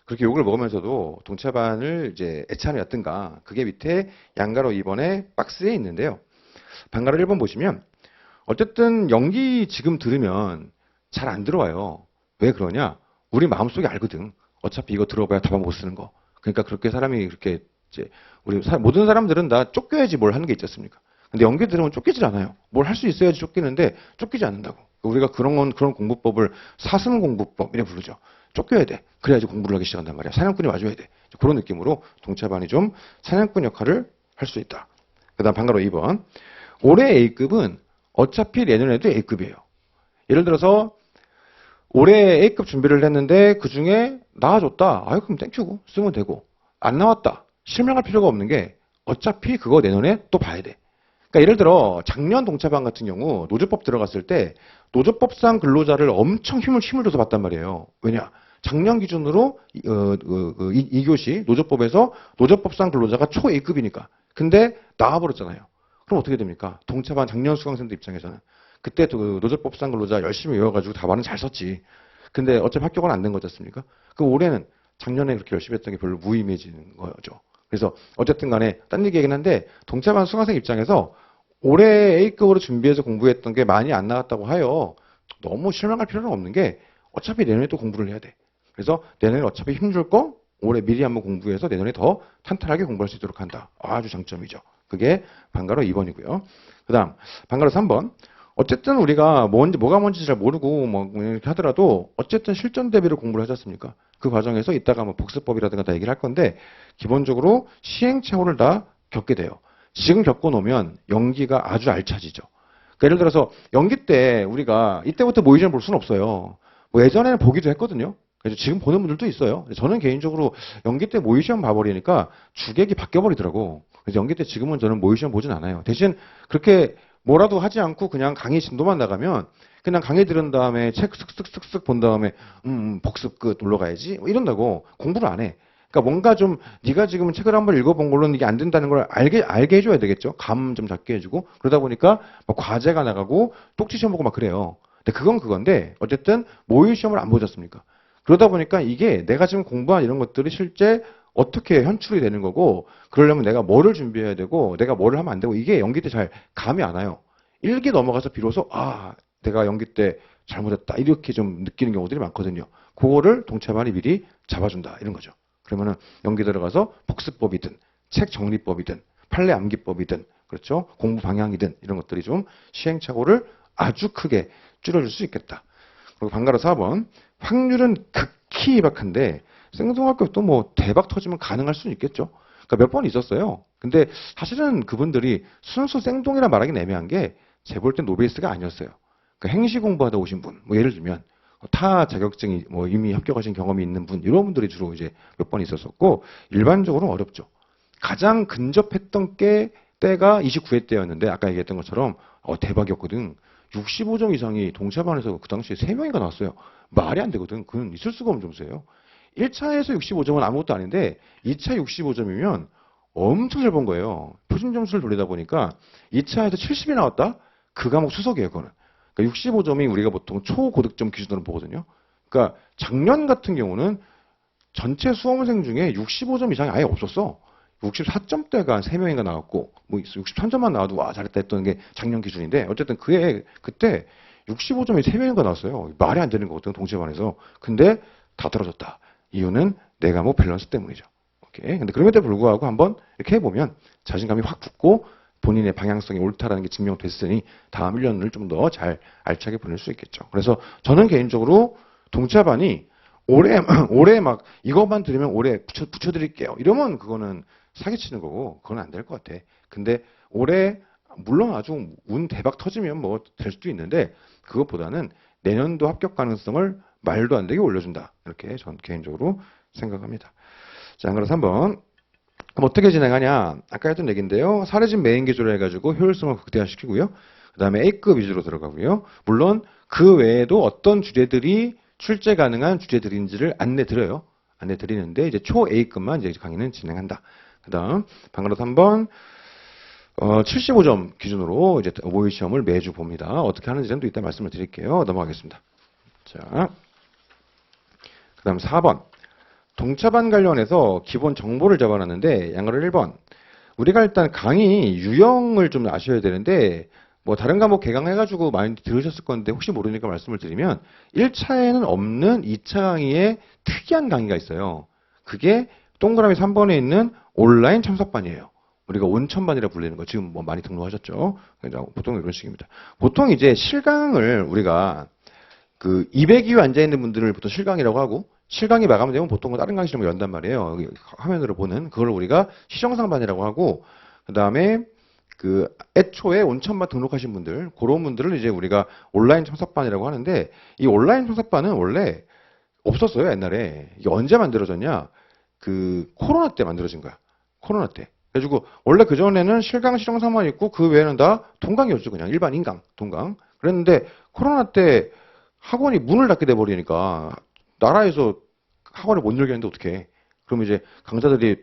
그렇게 욕을 먹으면서도 동차반을 이제 애찬을 였던가? 그게 밑에 양가로 2번에 박스에 있는데요. 반가로 1번 보시면 어쨌든 연기 지금 들으면 잘 안 들어와요. 왜 그러냐? 우리 마음속에 알거든. 어차피 이거 들어봐야 답안 못 쓰는 거. 그러니까 그렇게 사람이 그렇게 이제 우리 모든 사람들은 다 쫓겨야지 뭘 하는 게 있지 않습니까? 근데 연기 들으면 쫓기질 않아요. 뭘 할 수 있어야지 쫓기는데 쫓기지 않는다고. 우리가 그런 공부법을 사슴 공부법 이렇게 부르죠. 쫓겨야 돼. 그래야지 공부를 하기 시작한단 말이야. 사냥꾼이 와줘야 돼. 그런 느낌으로 동차반이 좀 사냥꾼 역할을 할 수 있다. 그 다음 반가로 2번. 올해 A급은 어차피 내년에도 A급이에요. 예를 들어서 올해 A급 준비를 했는데 그중에 나와줬다. 아유 그럼 땡큐고 쓰면 되고. 안 나왔다. 실망할 필요가 없는 게 어차피 그거 내년에 또 봐야 돼. 그러니까 예를 들어 작년 동차반 같은 경우 노조법 들어갔을 때 노조법상 근로자를 엄청 힘을 줘서 봤단 말이에요. 왜냐? 작년 기준으로 2교시 노조법에서 노조법상 근로자가 초 A급이니까. 근데 나와버렸잖아요. 그럼 어떻게 됩니까? 동차반 작년 수강생들 입장에서는. 그때 그 노조법상 근로자 열심히 외워가지고 답안은 잘 썼지. 근데 어차피 합격은 안 된 거지 않습니까? 그럼 올해는 작년에 그렇게 열심히 했던 게 별로 무의미해지는 거죠. 그래서 어쨌든 간에 딴 얘기긴 한데 동차반 수강생 입장에서 올해 A급으로 준비해서 공부했던 게 많이 안 나왔다고 하여 너무 실망할 필요는 없는 게 어차피 내년에 또 공부를 해야 돼. 그래서 내년에 어차피 힘줄 거 올해 미리 한번 공부해서 내년에 더 탄탄하게 공부할 수 있도록 한다. 아주 장점이죠. 그게 반가로 2번이고요. 그 다음 반가로 3번. 어쨌든 우리가 뭐가 뭔지 잘 모르고 뭐 이렇게 하더라도 어쨌든 실전 대비로 공부를 하지 않습니까? 그 과정에서 이따가 뭐 복습법이라든가 다 얘기를 할 건데 기본적으로 시행착오를 다 겪게 돼요. 지금 겪어놓으면 연기가 아주 알차지죠. 그러니까 예를 들어서 연기 때 우리가 이때부터 모의시험 볼 수는 없어요. 뭐 예전에는 보기도 했거든요. 그래서 지금 보는 분들도 있어요. 저는 개인적으로 연기 때 모의시험 봐버리니까 주객이 바뀌어버리더라고. 그래서 연기 때 지금은 저는 모의시험 보진 않아요. 대신 그렇게 뭐라도 하지 않고 그냥 강의 진도만 나가면 그냥 강의 들은 다음에 책 쓱쓱쓱쓱 본 다음에 복습 끝 올라가야지 뭐 이런다고 공부를 안 해. 그러니까 뭔가 좀 네가 지금 책을 한번 읽어본 걸로는 이게 안 된다는 걸 알게 해줘야 되겠죠. 감 좀 잡게 해주고 그러다 보니까 막 과제가 나가고 똑지 시험 보고 막 그래요. 근데 그건 그건데 어쨌든 모의 시험을 안 보셨습니까? 그러다 보니까 이게 내가 지금 공부한 이런 것들이 실제 어떻게 현출이 되는 거고, 그러려면 내가 뭐를 준비해야 되고, 내가 뭐를 하면 안 되고, 이게 연기 때 잘 감이 안 와요. 1기 넘어가서 비로소, 아, 내가 연기 때 잘못했다. 이렇게 좀 느끼는 경우들이 많거든요. 그거를 동차반이 미리 잡아준다. 이런 거죠. 그러면은 연기 들어가서 복습법이든, 책 정리법이든, 판례 암기법이든, 그렇죠? 공부 방향이든, 이런 것들이 좀 시행착오를 아주 크게 줄여줄 수 있겠다. 그리고 방가로 4번. 확률은 극히 희박한데, 생동학교도 뭐 대박 터지면 가능할 수는 있겠죠. 그러니까 몇 번 있었어요. 근데 사실은 그분들이 순수 생동이라 말하기는 애매한 게, 제 볼 땐 노베이스가 아니었어요. 그러니까 행시 공부하다 오신 분, 뭐 예를 들면 타 자격증이 뭐 이미 합격하신 경험이 있는 분, 이런 분들이 주로 이제 몇 번 있었었고, 일반적으로는 어렵죠. 가장 근접했던 게 때가 29회 때였는데, 아까 얘기했던 것처럼 대박이었거든. 65점 이상이 동차반에서 그 당시에 3명인가 나왔어요. 말이 안 되거든. 그건 있을 수가 없는 점수예요. 1차에서 65점은 아무것도 아닌데 2차 65점이면 엄청 잘 본 거예요. 표준 점수를 돌리다 보니까 2차에서 70이 나왔다? 그 과목 수석이에요, 그거는. 그러니까 65점이 우리가 보통 초고득점 기준으로 보거든요. 그러니까 작년 같은 경우는 전체 수험생 중에 65점 이상이 아예 없었어. 64점대가 한 3명인가 나왔고, 뭐 63점만 나와도 와, 잘했다 했던 게 작년 기준인데, 어쨌든 그때 65점이 3명인가 나왔어요. 말이 안 되는 거거든, 동시반에서. 근데 다 떨어졌다. 이유는 내가 뭐 밸런스 때문이죠. 오케이. 근데 그럼에도 불구하고 한번 이렇게 해보면 자신감이 확 붙고 본인의 방향성이 옳다라는 게 증명됐으니 다음 1년을 좀 더 잘 알차게 보낼 수 있겠죠. 그래서 저는 개인적으로 동차반이 올해 막 이것만 들으면 올해 붙여드릴게요. 이러면 그거는 사기치는 거고 그건 안 될 것 같아. 근데 올해 물론 아주 운 대박 터지면 뭐 될 수도 있는데 그것보다는 내년도 합격 가능성을 말도 안 되게 올려준다. 이렇게 전 개인적으로 생각합니다. 자, 그래서 한번 어떻게 진행하냐. 아까 했던 얘기인데요. 사례집 메인 기조로 해가지고 효율성을 극대화시키고요. 그 다음에 A급 위주로 들어가고요. 물론 그 외에도 어떤 주제들이 출제 가능한 주제들인지를 안내드려요. 안내드리는데 이제 초 A급만 이제 강의는 진행한다. 그 다음 방금 3번 75점 기준으로 이제 모의 시험을 매주 봅니다. 어떻게 하는지는 또 이따 말씀을 드릴게요. 넘어가겠습니다. 자, 그 다음 4번. 동차반 관련해서 기본 정보를 잡아놨는데 양가로 1번. 우리가 일단 강의 유형을 좀 아셔야 되는데 뭐 다른 과목 개강해가지고 많이 들으셨을 건데 혹시 모르니까 말씀을 드리면 1차에는 없는 2차 강의에 특이한 강의가 있어요. 그게 동그라미 3번에 있는 온라인 참석반이에요. 우리가 온천반이라 불리는 거 지금 뭐 많이 등록하셨죠? 보통 이런 식입니다. 보통 이제 실강을 우리가 그 200위 앉아있는 분들을 보통 실강이라고 하고 실강이 마감되면 보통 다른 강의 시험을 연단 말이에요. 여기 화면으로 보는 그걸 우리가 시정상반이라고 하고 그 다음에 그 애초에 온천반 등록하신 분들 그런 분들을 이제 우리가 온라인 참석반이라고 하는데 이 온라인 참석반은 원래 없었어요. 옛날에. 이게 언제 만들어졌냐? 그 코로나 때 만들어진 거야. 코로나 때. 그래가지고 원래 그전에는 실강 시정상만 있고 그 외에는 다 동강이었죠. 그냥 일반 인강 동강. 그랬는데 코로나 때 학원이 문을 닫게 돼버리니까 나라에서 학원을 못 열게 하는데 어떡해. 그럼 이제 강사들이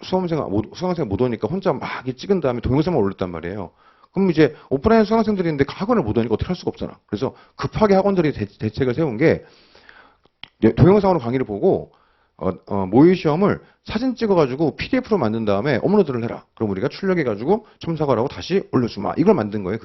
수강생 못 오니까 혼자 막 찍은 다음에 동영상만 올렸단 말이에요. 그럼 이제 오프라인 수강생들이 있는데 학원을 못 오니까 어떻게 할 수가 없잖아. 그래서 급하게 학원들이 대책을 세운 게 동영상으로 강의를 보고 모의 시험을 사진 찍어가지고 PDF로 만든 다음에 업로드를 해라. 그럼 우리가 출력해가지고 첨삭을 하고 다시 올려주마. 이걸 만든 거예요.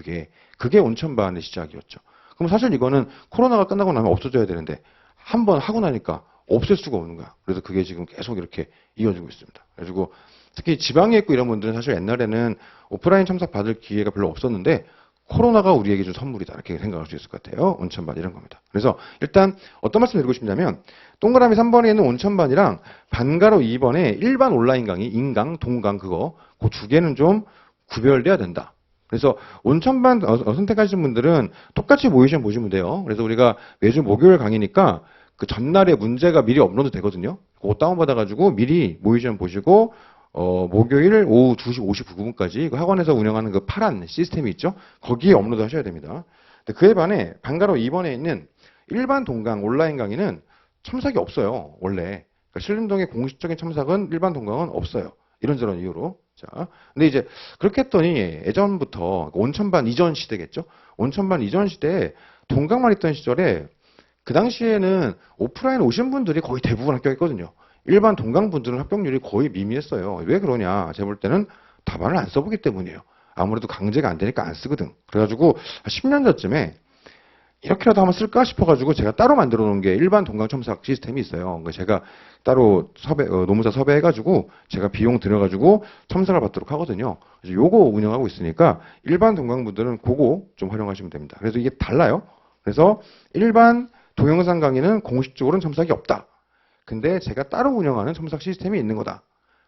그게 온천반의 시작이었죠. 그럼 사실 이거는 코로나가 끝나고 나면 없어져야 되는데 한 번 하고 나니까 없앨 수가 없는 거야. 그래서 그게 지금 계속 이렇게 이어지고 있습니다. 그래가지고 특히 지방에 있고 이런 분들은 사실 옛날에는 오프라인 참석 받을 기회가 별로 없었는데 코로나가 우리에게 준 선물이다. 이렇게 생각할 수 있을 것 같아요. 온천반 이런 겁니다. 그래서 일단 어떤 말씀 드리고 싶냐면 동그라미 3번에 있는 온천반이랑 반가로 2번에 일반 온라인 강의, 인강, 동강 그거 그 두 개는 좀 구별돼야 된다. 그래서 온천반 선택하신 분들은 똑같이 모의 시험 보시면 돼요. 그래서 우리가 매주 목요일 강의니까 그 전날에 문제가 미리 업로드 되거든요. 그거 다운받아가지고 미리 모의 시험 보시고 목요일 오후 2시 59분까지 그 학원에서 운영하는 그 파란 시스템이 있죠. 거기에 업로드 하셔야 됩니다. 근데 그에 반해 반가로 2번에 있는 일반 동강 온라인 강의는 참석이 없어요. 원래. 그러니까 신림동의 공식적인 참석은 일반 동강은 없어요. 이런저런 이유로. 자, 근데 이제 그렇게 했더니 예전부터 온천반 이전 시대겠죠. 온천반 이전 시대에 동강만 있던 시절에 그 당시에는 오프라인 오신 분들이 거의 대부분 합격했거든요. 일반 동강분들은 합격률이 거의 미미했어요. 왜 그러냐? 제가 볼 때는 답안을 안 써보기 때문이에요. 아무래도 강제가 안 되니까 안 쓰거든. 그래가지고 10년 전쯤에 이렇게라도 한번 쓸까 싶어가지고 제가 따로 만들어 놓은 게 일반 동강 첨삭 시스템이 있어요. 그러니까 제가 따로 노무사 섭외해가지고 제가 비용 들여가지고 첨삭을 받도록 하거든요. 그래서 요거 운영하고 있으니까 일반 동강분들은 그거 좀 활용하시면 됩니다. 그래서 이게 달라요. 그래서 일반 동영상 강의는 공식적으로는 첨삭이 없다. 근데 제가 따로 운영하는 첨삭 시스템이 있는 거다.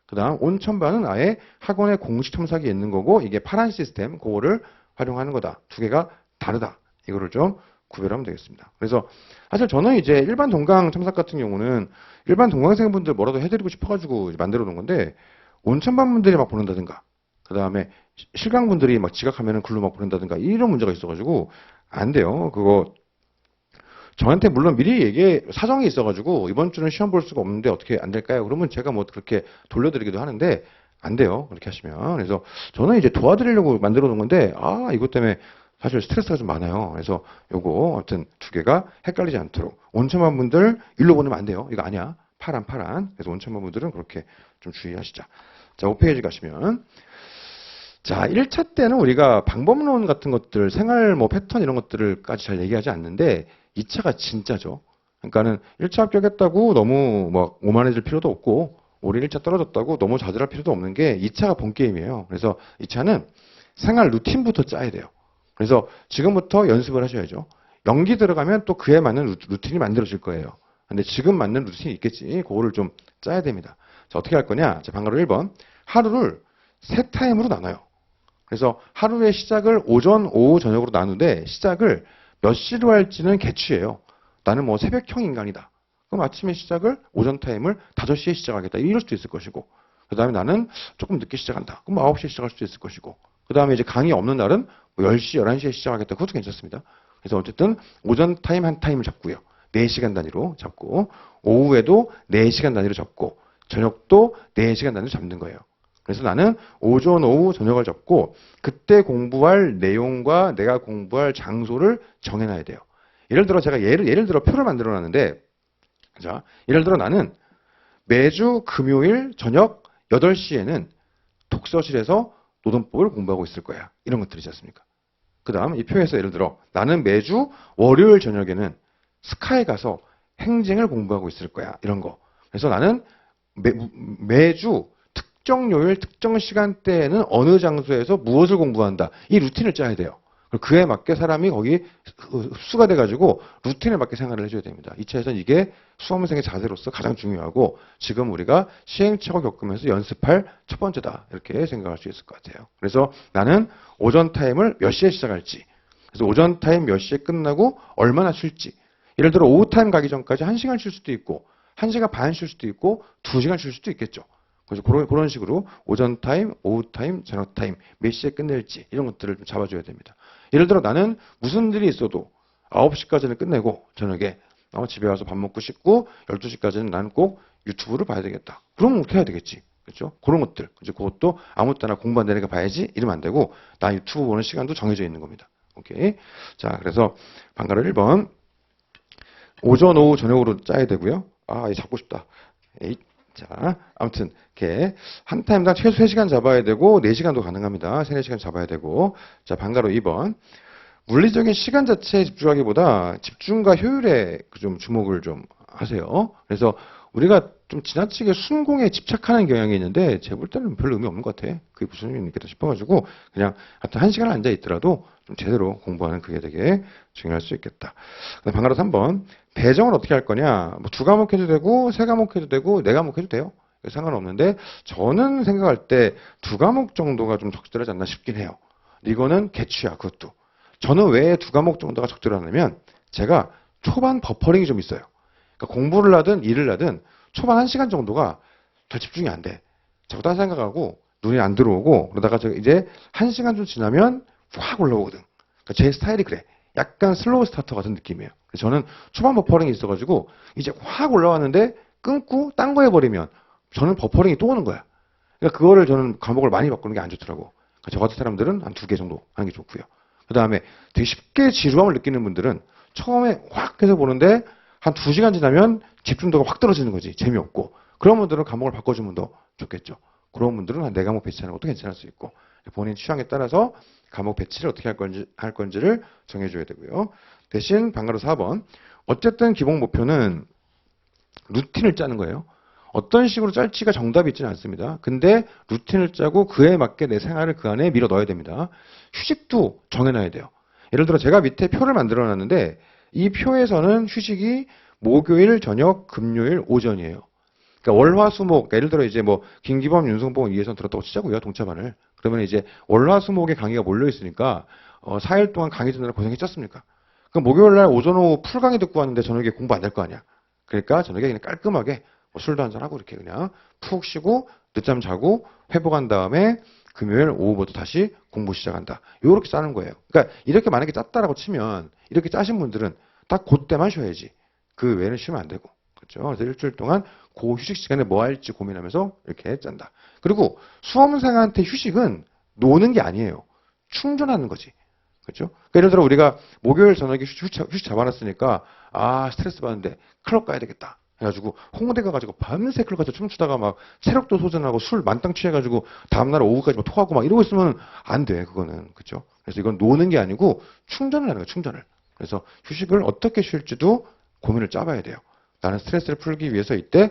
그 다음 온천반은 아예 학원에 공식 첨삭이 있는 거고 이게 파란 시스템 그거를 활용하는 거다. 두 개가 다르다. 이거를 좀 구별하면 되겠습니다. 그래서 사실 저는 이제 일반 동강 첨삭 같은 경우는 일반 동강생분들 뭐라도 해드리고 싶어가지고 만들어 놓은 건데 온천반 분들이 막 보낸다든가 그 다음에 실강분들이 막 지각하면은 글로 막 보낸다든가 이런 문제가 있어가지고 안 돼요. 그거 저한테 물론 미리 사정이 있어가지고 이번 주는 시험 볼 수가 없는데 어떻게 안 될까요? 그러면 제가 뭐 그렇게 돌려드리기도 하는데 안 돼요. 그렇게 하시면. 그래서 저는 이제 도와드리려고 만들어 놓은 건데 이것 때문에 사실 스트레스가 좀 많아요. 그래서 요거 아무튼 두 개가 헷갈리지 않도록 온천만 분들 일로 보내면 안 돼요. 이거 아니야. 파란. 그래서 온천만 분들은 그렇게 좀 주의하시자. 자, 5페이지 가시면 자, 1차 때는 우리가 방법론 같은 것들, 생활 뭐 패턴 이런 것들을까지 잘 얘기하지 않는데 2차가 진짜죠. 그러니까는 1차 합격했다고 너무 막 오만해질 필요도 없고 올해 1차 떨어졌다고 너무 좌절할 필요도 없는 게 2차가 본 게임이에요. 그래서 2차는 생활 루틴부터 짜야 돼요. 그래서 지금부터 연습을 하셔야죠. 연기 들어가면 또 그에 맞는 루틴이 만들어질 거예요. 근데 지금 맞는 루틴이 있겠지. 그거를 좀 짜야 됩니다. 자, 어떻게 할 거냐? 자, 방금 1번. 하루를 세 타임으로 나눠요. 그래서 하루의 시작을 오전, 오후, 저녁으로 나누되 시작을 몇 시로 할지는 개취해요. 나는 뭐 새벽형 인간이다. 그럼 아침에 시작을 오전 타임을 5시에 시작하겠다. 이럴 수도 있을 것이고. 그 다음에 나는 조금 늦게 시작한다. 그럼 9시에 시작할 수도 있을 것이고. 그 다음에 이제 강의 없는 날은 뭐 10시, 11시에 시작하겠다. 그것도 괜찮습니다. 그래서 어쨌든 오전 타임 한 타임을 잡고요. 4시간 단위로 잡고 오후에도 4시간 단위로 잡고 저녁도 4시간 단위로 잡는 거예요. 그래서 나는 오전, 오후, 저녁을 잡고 그때 공부할 내용과 내가 공부할 장소를 정해놔야 돼요. 예를 들어 제가 예를 들어 표를 만들어 놨는데 자, 예를 들어 나는 매주 금요일 저녁 8시에는 독서실에서 노동법을 공부하고 있을 거야. 이런 것들이지 않습니까? 그 다음 이 표에서 예를 들어 나는 매주 월요일 저녁에는 스카에 가서 행쟁을 공부하고 있을 거야. 이런 거. 그래서 나는 매주 특정 요일, 특정 시간대에는 어느 장소에서 무엇을 공부한다. 이 루틴을 짜야 돼요. 그에 맞게 사람이 거기 흡수가 돼가지고 루틴에 맞게 생활을 해줘야 됩니다. 2차에서는 이게 수험생의 자세로서 가장 중요하고 지금 우리가 시행착오 겪으면서 연습할 첫 번째다. 이렇게 생각할 수 있을 것 같아요. 그래서 나는 오전 타임을 몇 시에 시작할지, 그래서 오전 타임 몇 시에 끝나고 얼마나 쉴지. 예를 들어 오후 타임 가기 전까지 1시간 쉴 수도 있고 1시간 반 쉴 수도 있고 2시간 쉴 수도 있겠죠. 그래서 그런 식으로 오전 타임, 오후 타임, 저녁 타임 몇 시에 끝낼지 이런 것들을 좀 잡아줘야 됩니다. 예를 들어 나는 무슨 일이 있어도 9시까지는 끝내고 저녁에 집에 와서 밥 먹고 씻고 12시까지는 나는 꼭 유튜브를 봐야 되겠다. 그럼 어떻게 해야 되겠지? 그렇죠? 그런 것들. 이제 그것도 아무 때나 공부 안 되니까 봐야지 이러면 안 되고 나 유튜브 보는 시간도 정해져 있는 겁니다. 오케이. 자, 그래서 방가로 1번. 오전, 오후, 저녁으로 짜야 되고요. 이거 잡고 싶다. 에잇. 자, 아무튼 이렇게 한 타임당 최소 3시간 잡아야 되고 4시간도 가능합니다. 3, 4시간 잡아야 되고. 자, 방가로 2번. 물리적인 시간 자체에 집중하기보다 집중과 효율에 좀 주목을 좀 하세요. 그래서 우리가 좀 지나치게 순공에 집착하는 경향이 있는데 제가 볼 때는 별로 의미 없는 것 같아. 그게 무슨 의미 있겠다 싶어가지고 그냥 하여튼 1시간 앉아 있더라도 좀 제대로 공부하는 그게 되게 중요할 수 있겠다. 방가로 3번. 배정을 어떻게 할 거냐. 뭐 2과목 해도 되고 3과목 해도 되고 4과목 해도 돼요. 상관없는데 저는 생각할 때 2과목 정도가 좀 적절하지 않나 싶긴 해요. 이거는 개취야 그것도. 저는 왜 2과목 정도가 적절하냐면 제가 초반 버퍼링이 좀 있어요. 그러니까 공부를 하든 일을 하든 초반 1시간 정도가 더 집중이 안 돼. 자꾸 딴 생각하고 눈이 안 들어오고 그러다가 이제 1시간 좀 지나면 확 올라오거든. 그러니까 제 스타일이 그래. 약간 슬로우 스타터 같은 느낌이에요. 그래서 저는 초반 버퍼링이 있어가지고 이제 확 올라왔는데 끊고 딴 거 해버리면 저는 버퍼링이 또 오는 거야. 그러니까 그거를 저는 과목을 많이 바꾸는 게 안 좋더라고. 그러니까 저 같은 사람들은 한 2개 정도 하는 게 좋고요. 그 다음에 되게 쉽게 지루함을 느끼는 분들은 처음에 확 해서 보는데 한 2시간 지나면 집중도가 확 떨어지는 거지. 재미없고. 그런 분들은 과목을 바꿔주면 더 좋겠죠. 그런 분들은 한 4과목 배치하는 것도 괜찮을 수 있고 본인 취향에 따라서 과목 배치를 어떻게 할 건지를 정해줘야 되고요. 대신 방가로 4번 어쨌든 기본 목표는 루틴을 짜는 거예요. 어떤 식으로 짤지가 정답이 있지는 않습니다. 근데 루틴을 짜고 그에 맞게 내 생활을 그 안에 밀어 넣어야 됩니다. 휴식도 정해놔야 돼요. 예를 들어 제가 밑에 표를 만들어 놨는데 이 표에서는 휴식이 목요일 저녁, 금요일 오전이에요. 그러니까 월화수목 예를 들어 이제 뭐 김기범, 윤성봉, 이혜선 들었다고 치자고요. 동차반을. 그러면 이제 월화수목에 강의가 몰려 있으니까 4일 동안 강의 듣느라 고생했겠습니까? 그럼 목요일 날 오전 오후 풀 강의 듣고 왔는데 저녁에 공부 안 될 거 아니야. 그러니까 저녁에 그냥 깔끔하게 뭐 술도 한잔하고 이렇게 그냥 푹 쉬고 늦잠 자고 회복한 다음에 금요일 오후부터 다시 공부 시작한다. 이렇게 짜는 거예요. 그러니까 이렇게 만약에 짰다라고 치면 이렇게 짜신 분들은 딱 그때만 쉬어야지. 그 외에는 쉬면 안 되고. 그렇죠? 그래서 일주일 동안 그 휴식 시간에 뭐 할지 고민하면서 이렇게 짠다. 그리고 수험생한테 휴식은 노는 게 아니에요. 충전하는 거지. 그렇죠? 그러니까 예를 들어 우리가 목요일 저녁에 휴식 잡아놨으니까 스트레스 받는데 클럽 가야 되겠다. 해가지고 홍대 가가지고 밤새 클럽 가서 춤추다가 막 체력도 소진하고 술 만땅 취해가지고 다음날 오후까지 막 토하고 막 이러고 있으면 안 돼. 그거는. 그렇죠? 그래서 이건 노는 게 아니고 충전을 하는 거예요. 충전을. 그래서 휴식을 어떻게 쉴지도 고민을 짜봐야 돼요. 나는 스트레스를 풀기 위해서 이때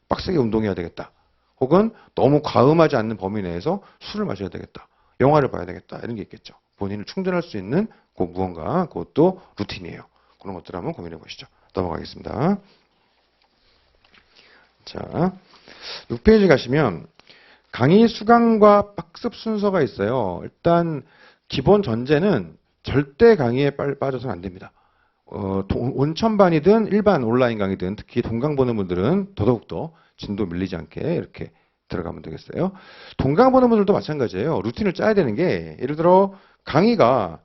빡세게 운동해야 되겠다. 혹은 너무 과음하지 않는 범위 내에서 술을 마셔야 되겠다. 영화를 봐야 되겠다. 이런 게 있겠죠. 본인을 충전할 수 있는 그 무언가, 그것도 루틴이에요. 그런 것들 한번 고민해 보시죠. 넘어가겠습니다. 자, 6페이지 가시면 강의 수강과 학습 순서가 있어요. 일단 기본 전제는 절대 강의에 빠져서는 안 됩니다. 온천반이든 일반 온라인 강의든 특히 동강 보는 분들은 더더욱더 진도 밀리지 않게 이렇게 들어가면 되겠어요. 동강 보는 분들도 마찬가지예요. 루틴을 짜야 되는 게 예를 들어 강의가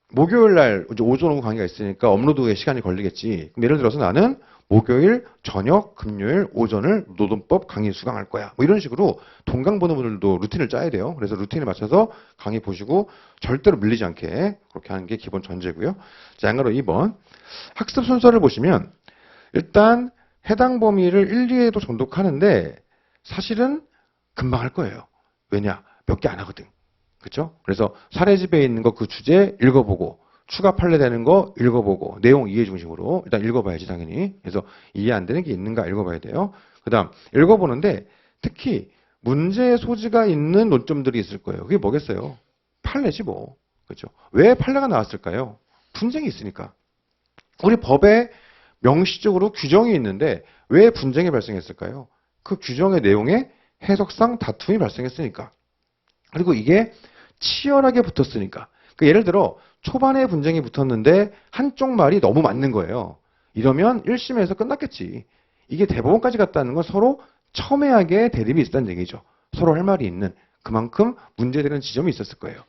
목요일 날 이제 오전 오후 강의가 있으니까 업로드에 시간이 걸리겠지. 그럼 예를 들어서 나는 목요일 저녁, 금요일 오전을 노동법 강의 수강할 거야. 뭐 이런 식으로 동강 보는 분들도 루틴을 짜야 돼요. 그래서 루틴에 맞춰서 강의 보시고 절대로 밀리지 않게 그렇게 하는 게 기본 전제고요. 자, 양가로 2번. 학습 순서를 보시면 일단 해당 범위를 1, 2회도 정독하는데 사실은 금방 할 거예요. 왜냐? 몇 개 안 하거든. 그렇죠? 그래서 사례집에 있는 거 그 주제 읽어보고 추가 판례 되는 거 읽어보고 내용 이해 중심으로 일단 읽어봐야지 당연히. 그래서 이해 안 되는 게 있는가 읽어봐야 돼요. 그 다음 읽어보는데 특히 문제의 소지가 있는 논점들이 있을 거예요. 그게 뭐겠어요? 판례지 뭐. 그렇죠? 왜 판례가 나왔을까요? 분쟁이 있으니까. 우리 법에 명시적으로 규정이 있는데 왜 분쟁이 발생했을까요? 그 규정의 내용에 해석상 다툼이 발생했으니까. 그리고 이게 치열하게 붙었으니까. 그러니까 예를 들어 초반에 분쟁이 붙었는데 한쪽 말이 너무 맞는 거예요. 이러면 1심에서 끝났겠지. 이게 대법원까지 갔다는 건 서로 첨예하게 대립이 있었다는 얘기죠. 서로 할 말이 있는 그만큼 문제되는 지점이 있었을 거예요.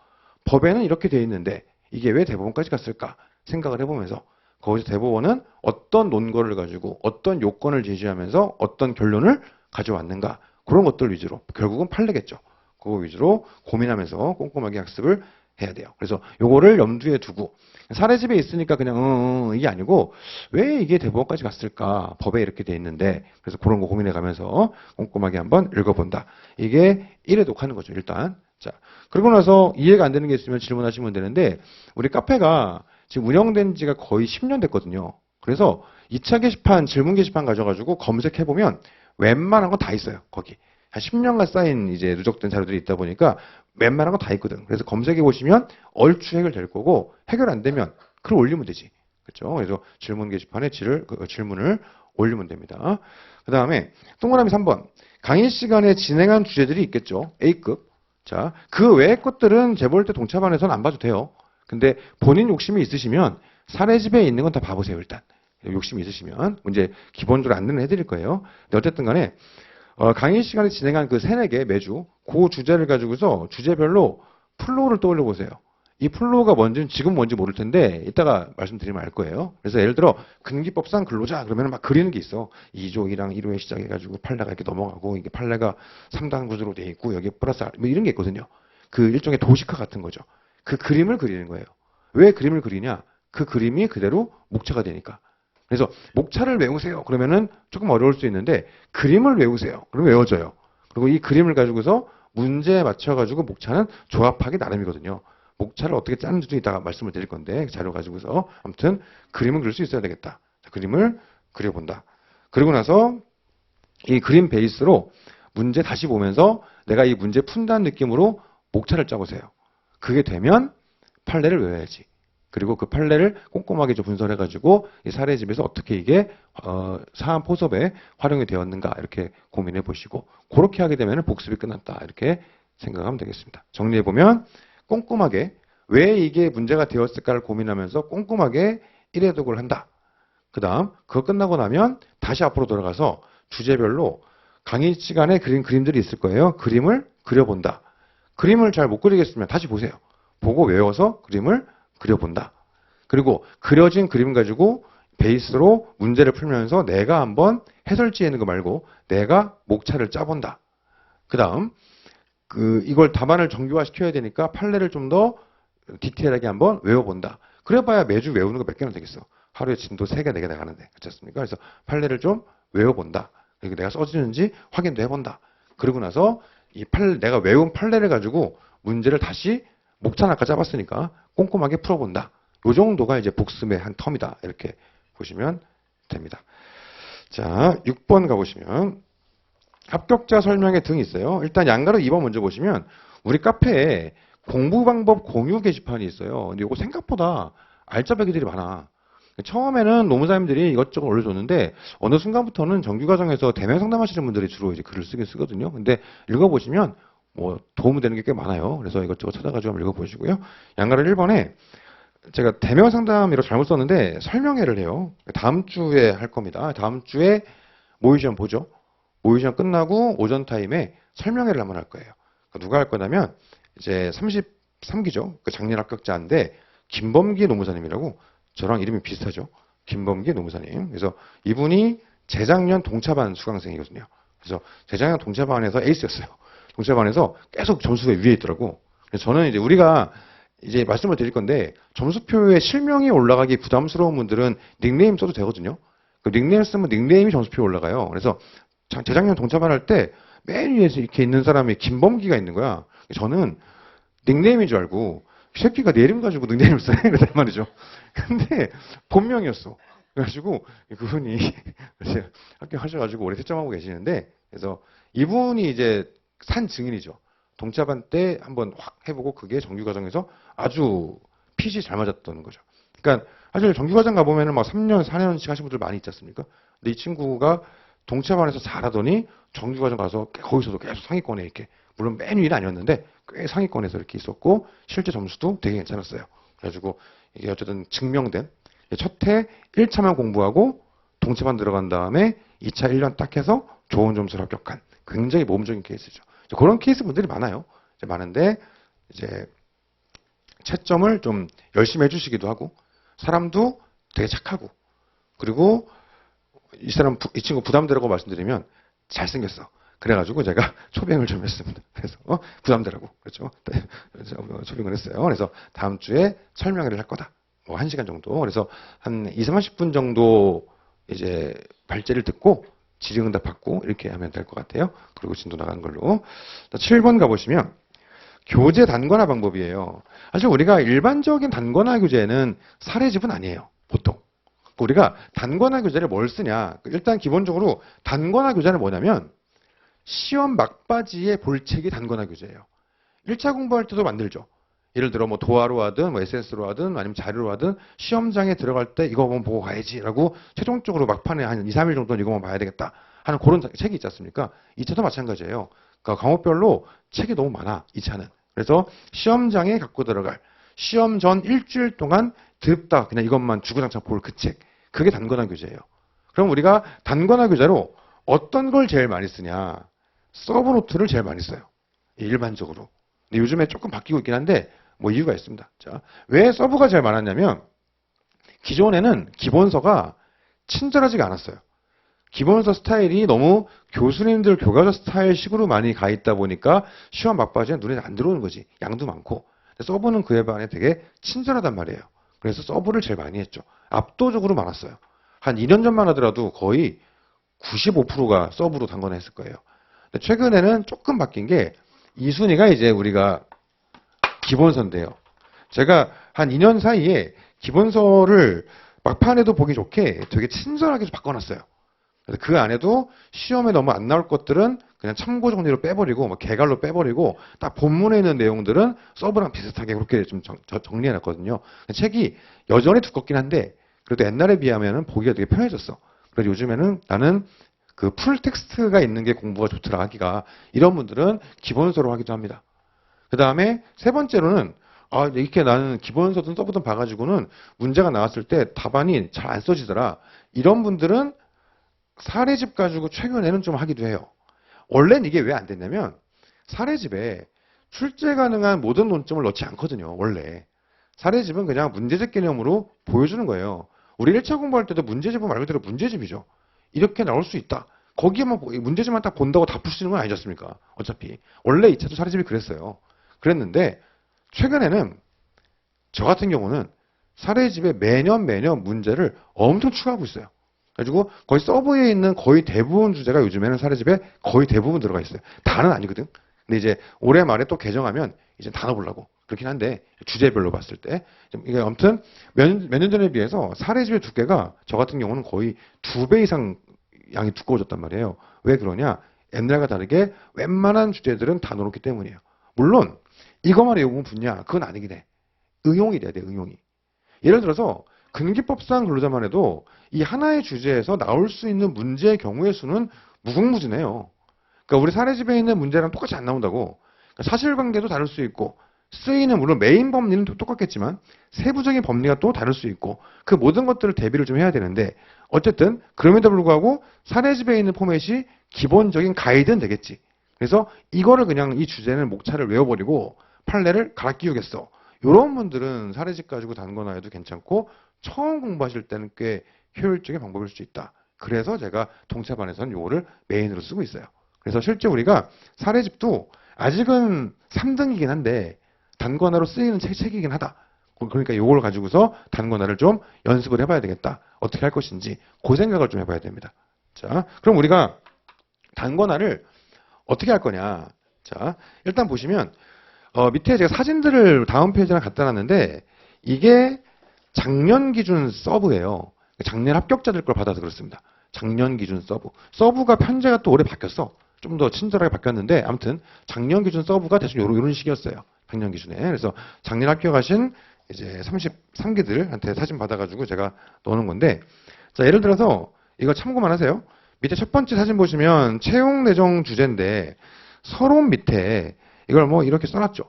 법에는 이렇게 돼 있는데 이게 왜 대법원까지 갔을까 생각을 해보면서 거기서 대법원은 어떤 논거를 가지고 어떤 요건을 제시하면서 어떤 결론을 가져왔는가 그런 것들 위주로 결국은 판례겠죠. 그거 위주로 고민하면서 꼼꼼하게 학습을 해야 돼요. 그래서 요거를 염두에 두고 사례집에 있으니까 그냥 이게 아니고 왜 이게 대법원까지 갔을까? 법에 이렇게 돼 있는데 그래서 그런 거 고민해 가면서 꼼꼼하게 한번 읽어본다. 이게 1회 독하는 거죠. 일단. 자, 그러고 나서 이해가 안 되는 게 있으면 질문하시면 되는데 우리 카페가 지금 운영된 지가 거의 10년 됐거든요. 그래서 2차 게시판, 질문 게시판 가져가지고 검색해보면 웬만한 건 다 있어요. 거기. 한 10년간 쌓인 이제 누적된 자료들이 있다 보니까 웬만한 건 다 있거든. 그래서 검색해 보시면 얼추 해결될 거고 해결 안 되면 글 올리면 되지. 그렇죠? 그래서 질문 게시판에 질문을 올리면 됩니다. 그 다음에 동그라미 3번. 강의 시간에 진행한 주제들이 있겠죠. A급. 자, 그 외의 것들은 재볼 때 동차반에서는 안 봐도 돼요. 근데 본인 욕심이 있으시면 사례집에 있는 건 다 봐보세요. 일단. 욕심이 있으시면 문제 기본적으로 안내는 해드릴 거예요. 근데 어쨌든 간에 강의 시간에 진행한 그 3, 4개 매주 그 주제를 가지고서 주제별로 플로우를 떠올려 보세요. 이 플로우가 뭔지는 지금 뭔지 모를 텐데 이따가 말씀드리면 알 거예요. 그래서 예를 들어 근기법상 근로자 그러면 막 그리는 게 있어. 2조 1항 1호에 시작해가지고 판례가 이렇게 넘어가고 이게 판례가 3단 구조로 돼 있고 여기 플러스 뭐 이런 게 있거든요. 그 일종의 도식화 같은 거죠. 그 그림을 그리는 거예요. 왜 그림을 그리냐? 그 그림이 그대로 목차가 되니까. 그래서 목차를 외우세요. 그러면은 조금 어려울 수 있는데 그림을 외우세요. 그러면 외워져요. 그리고 이 그림을 가지고서 문제에 맞춰가지고 목차는 조합하기 나름이거든요. 목차를 어떻게 짜는지도 이따가 말씀을 드릴 건데 자료 가지고서 아무튼 그림은 그릴 수 있어야 되겠다. 자, 그림을 그려본다. 그리고 나서 이 그림 베이스로 문제 다시 보면서 내가 이 문제 푼다는 느낌으로 목차를 짜보세요. 그게 되면 판례를 외워야지. 그리고 그 판례를 꼼꼼하게 좀 분석해가지고 이 사례집에서 어떻게 이게 사안 포섭에 활용이 되었는가 이렇게 고민해 보시고 그렇게 하게 되면 복습이 끝났다 이렇게 생각하면 되겠습니다. 정리해 보면 꼼꼼하게 왜 이게 문제가 되었을까를 고민하면서 꼼꼼하게 1회 독을 한다. 그 다음 그거 끝나고 나면 다시 앞으로 돌아가서 주제별로 강의 시간에 그린 그림들이 있을 거예요. 그림을 그려본다. 그림을 잘 못 그리겠으면 다시 보세요. 보고 외워서 그림을 그려본다. 그리고 그려진 그림 가지고 베이스로 문제를 풀면서 내가 한번 해설지에 있는 거 말고 내가 목차를 짜본다. 그 다음 이걸 답안을 정교화 시켜야 되니까 판례를 좀 더 디테일하게 한번 외워본다. 그래봐야 매주 외우는 거 몇 개나 되겠어. 하루에 진도 3개, 4개 나가는데. 그렇지 않습니까? 그래서 판례를 좀 외워본다. 그리고 내가 써지는지 확인도 해본다. 그러고 나서 내가 외운 판례를 가지고 문제를 다시 목차는 아까 짜봤으니까 꼼꼼하게 풀어본다. 이 정도가 이제 복습의 한 텀이다. 이렇게 보시면 됩니다. 자, 6번 가보시면 합격자 설명회 등이 있어요. 일단 양가로 2번 먼저 보시면 우리 카페에 공부 방법 공유 게시판이 있어요. 근데 이거 생각보다 알짜배기들이 많아. 처음에는 노무사님들이 이것저것 올려줬는데 어느 순간부터는 정규 과정에서 대면 상담하시는 분들이 주로 이제 글을 쓰긴 쓰거든요. 근데 읽어보시면 뭐 도움 되는 게 꽤 많아요. 그래서 이것저것 찾아가지고 한번 읽어보시고요. 양가를 1번에 제가 대면 상담이라고 잘못 썼는데 설명회를 해요. 다음 주에 할 겁니다. 다음 주에 모의시험 보죠. 모의시험 끝나고 오전 타임에 설명회를 한번 할 거예요. 누가 할 거냐면 이제 33기죠. 그 작년 합격자인데 김범기 노무사님이라고 저랑 이름이 비슷하죠. 김범기 노무사님. 그래서 이분이 재작년 동차반 수강생이거든요. 그래서 재작년 동차반에서 에이스였어요. 동차반에서 계속 점수가 위에 있더라고. 그래서 저는 이제 우리가 이제 말씀을 드릴 건데 점수표에 실명이 올라가기 부담스러운 분들은 닉네임 써도 되거든요. 그 닉네임 쓰면 닉네임이 점수표에 올라가요. 그래서 재작년 동차반 할 때 맨 위에 이렇게 있는 사람이 김범기가 있는 거야. 저는 닉네임인 줄 알고 이 새끼가 내 이름 가지고 닉네임을 써야 된단 말이죠. 근데 본명이었어. 그래가지고 그분이 합격하셔가지고 올해 채점하고 계시는데 그래서 이분이 이제 산 증인이죠. 동차반 때 한번 확 해보고 그게 정규과정에서 아주 핏이 잘 맞았던 거죠. 그러니까 사실 정규과정 가보면은 막 3년, 4년씩 하신 분들 많이 있지 않습니까? 근데 이 친구가 동차반에서 잘하더니 정규과정 가서 거기서도 계속 상위권에 이렇게 물론 맨 위는 아니었는데 꽤 상위권에서 이렇게 있었고 실제 점수도 되게 괜찮았어요. 그래가지고 이게 어쨌든 증명된 첫 해 1차만 공부하고 동차반 들어간 다음에 2차 1년 딱 해서 좋은 점수를 합격한 굉장히 모범적인 케이스죠. 그런 케이스 분들이 많아요. 많은데 이제 채점을 좀 열심히 해주시기도 하고 사람도 되게 착하고 그리고 이 친구 부담되라고 말씀드리면 잘생겼어. 그래가지고 제가 초빙을 좀 했습니다. 그래서 부담되라고 그렇죠. 초빙을 했어요. 그래서 다음 주에 설명회를 할 거다. 뭐 1시간 정도. 그래서 한 20-30분 정도 이제 발제를 듣고 질의응답 받고 이렇게 하면 될 것 같아요. 그리고 진도 나가는 걸로. 7번 가보시면 교재 단권화 방법이에요. 사실 우리가 일반적인 단권화 교재는 사례집은 아니에요. 보통. 우리가 단권화 교재를 뭘 쓰냐. 일단 기본적으로 단권화 교재는 뭐냐면 시험 막바지에 볼 책이 단권화 교재예요. 1차 공부할 때도 만들죠. 예를 들어 뭐 도화로 하든 뭐 SS로 하든 아니면 자료로 하든 시험장에 들어갈 때 이거 한번 보고 가야지라고 최종적으로 막판에 한 2, 3일 정도는 이거만 봐야 되겠다 하는 그런 책이 있지 않습니까? 2차도 마찬가지예요. 그러니까 과목별로 책이 너무 많아. 2차는. 그래서 시험장에 갖고 들어갈 시험 전 일주일 동안 듣다 그냥 이것만 주구장창 볼 그 책. 그게 단권화 교재예요. 그럼 우리가 단권화 교재로 어떤 걸 제일 많이 쓰냐? 서브노트를 제일 많이 써요. 일반적으로. 근데 요즘에 조금 바뀌고 있긴 한데 뭐 이유가 있습니다. 자, 왜 서브가 제일 많았냐면 기존에는 기본서가 친절하지가 않았어요. 기본서 스타일이 너무 교수님들 교과서 스타일식으로 많이 가 있다 보니까 시험 막바지에 눈에 안 들어오는 거지. 양도 많고. 서브는 그에 반해 되게 친절하단 말이에요. 그래서 서브를 제일 많이 했죠. 압도적으로 많았어요. 한 2년 전만 하더라도 거의 95%가 서브로 단권화했을 거예요. 근데 최근에는 조금 바뀐 게 이 순위가 이제 우리가 기본서인데요. 제가 한 2년 사이에 기본서를 막판에도 보기 좋게 되게 친절하게 바꿔놨어요. 그래서 그 안에도 시험에 너무 안 나올 것들은 그냥 참고 정리로 빼버리고 뭐 개괄로 빼버리고 딱 본문에 있는 내용들은 서브랑 비슷하게 그렇게 좀 정리해놨거든요. 책이 여전히 두껍긴 한데 그래도 옛날에 비하면은 보기가 되게 편해졌어. 그래서 요즘에는 나는 그 풀 텍스트가 있는 게 공부가 좋더라 하기가 이런 분들은 기본서로 하기도 합니다. 그 다음에 세 번째로는 이렇게 나는 기본서든 서브든 봐가지고는 문제가 나왔을 때 답안이 잘 안 써지더라. 이런 분들은 사례집 가지고 최근에는 좀 하기도 해요. 원래는 이게 왜 안 됐냐면 사례집에 출제 가능한 모든 논점을 넣지 않거든요. 원래. 사례집은 그냥 문제집 개념으로 보여주는 거예요. 우리 1차 공부할 때도 문제집은 말 그대로 문제집이죠. 이렇게 나올 수 있다. 거기에만 문제집만 딱 본다고 다 풀 수 있는 건 아니지 않습니까? 어차피. 원래 2차도 사례집이 그랬어요. 그랬는데 최근에는 저 같은 경우는 사례집에 매년 문제를 엄청 추가하고 있어요. 그래가지고 거의 서브에 있는 거의 대부분 주제가 요즘에는 사례집에 거의 대부분 들어가 있어요. 다는 아니거든. 근데 이제 올해 말에 또 개정하면 이제 다 넣어보려고. 그렇긴 한데 주제별로 봤을 때 이게 아무튼 몇 년 전에 비해서 사례집의 두께가 저 같은 경우는 거의 2배 이상 양이 두꺼워졌단 말이에요. 왜 그러냐? 옛날과 다르게 웬만한 주제들은 다 넣어놓기 때문이에요. 물론 이거만 외우면 붙냐? 그건 아니긴 해. 응용이 돼야 돼, 응용이. 예를 들어서 근기법상 근로자만 해도 이 하나의 주제에서 나올 수 있는 문제의 경우의 수는 무궁무진해요. 그러니까 우리 사례집에 있는 문제랑 똑같이 안 나온다고. 그러니까 사실관계도 다를 수 있고 쓰이는 물론 메인 법리는 똑같겠지만 세부적인 법리가 또 다를 수 있고 그 모든 것들을 대비를 좀 해야 되는데 어쨌든 그럼에도 불구하고 사례집에 있는 포맷이 기본적인 가이드는 되겠지. 그래서 이거를 그냥 이 주제는 목차를 외워버리고 판례를 갈아 끼우겠어. 이런 분들은 사례집 가지고 단거나 해도 괜찮고 처음 공부하실 때는 꽤 효율적인 방법일 수 있다. 그래서 제가 동차반에서는 요거를 메인으로 쓰고 있어요. 그래서 실제 우리가 사례집도 아직은 3등이긴 한데 단권화로 쓰이는 책이긴 하다. 그러니까 요걸 가지고서 단권화를 좀 연습을 해봐야 되겠다. 어떻게 할 것인지 그 생각을 좀 해봐야 됩니다. 자, 그럼 우리가 단권화를 어떻게 할 거냐. 자, 일단 보시면 밑에 제가 사진들을 다음 페이지랑 갖다 놨는데 이게 작년 기준 서브예요. 작년 합격자들 걸 받아서 그렇습니다. 작년 기준 서브. 서브가 편제가 또 올해 바뀌었어. 좀 더 친절하게 바뀌었는데 아무튼 작년 기준 서브가 대충 이런 식이었어요. 작년 기준에. 그래서 작년 합격하신 이제 33기들한테 사진 받아가지고 제가 넣는 건데 자 예를 들어서 이거 참고만 하세요. 밑에 첫 번째 사진 보시면 채용 내정 주제인데 서론 밑에 이걸 뭐 이렇게 써놨죠.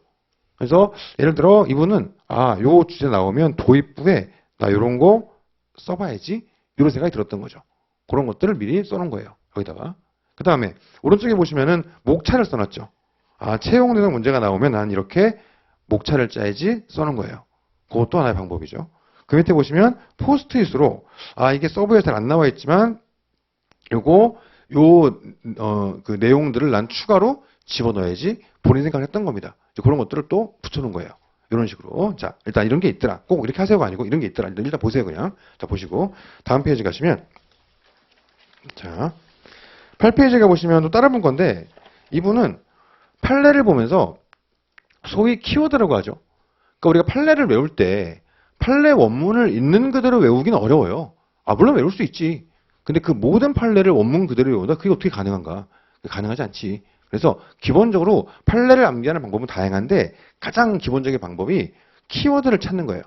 그래서 예를 들어 이분은 요 주제 나오면 도입부에 나 요런 거 써봐야지 이런 생각이 들었던 거죠. 그런 것들을 미리 써놓은 거예요. 여기다가. 그 다음에 오른쪽에 보시면은 목차를 써놨죠. 채용 내용 문제가 나오면 난 이렇게 목차를 짜야지 써놓은 거예요. 그것도 하나의 방법이죠. 그 밑에 보시면 포스트잇으로 이게 서브에 잘 안 나와 있지만 그 내용들을 난 추가로 집어넣어야지 본인 생각을 했던 겁니다. 그런 것들을 또 붙여놓은 거예요. 이런 식으로. 자, 일단 이런 게 있더라. 꼭 이렇게 하세요가 아니고 이런 게 있더라. 일단 보세요, 그냥. 자, 보시고. 다음 페이지 가시면. 자, 8페이지가 보시면 또 따라본 건데, 이분은 판례를 보면서 소위 키워드라고 하죠. 그러니까 우리가 판례를 외울 때, 판례 원문을 있는 그대로 외우기는 어려워요. 물론 외울 수 있지. 근데 그 모든 판례를 원문 그대로 외운다? 그게 어떻게 가능한가? 가능하지 않지. 그래서 기본적으로 판례를 암기하는 방법은 다양한데 가장 기본적인 방법이 키워드를 찾는 거예요.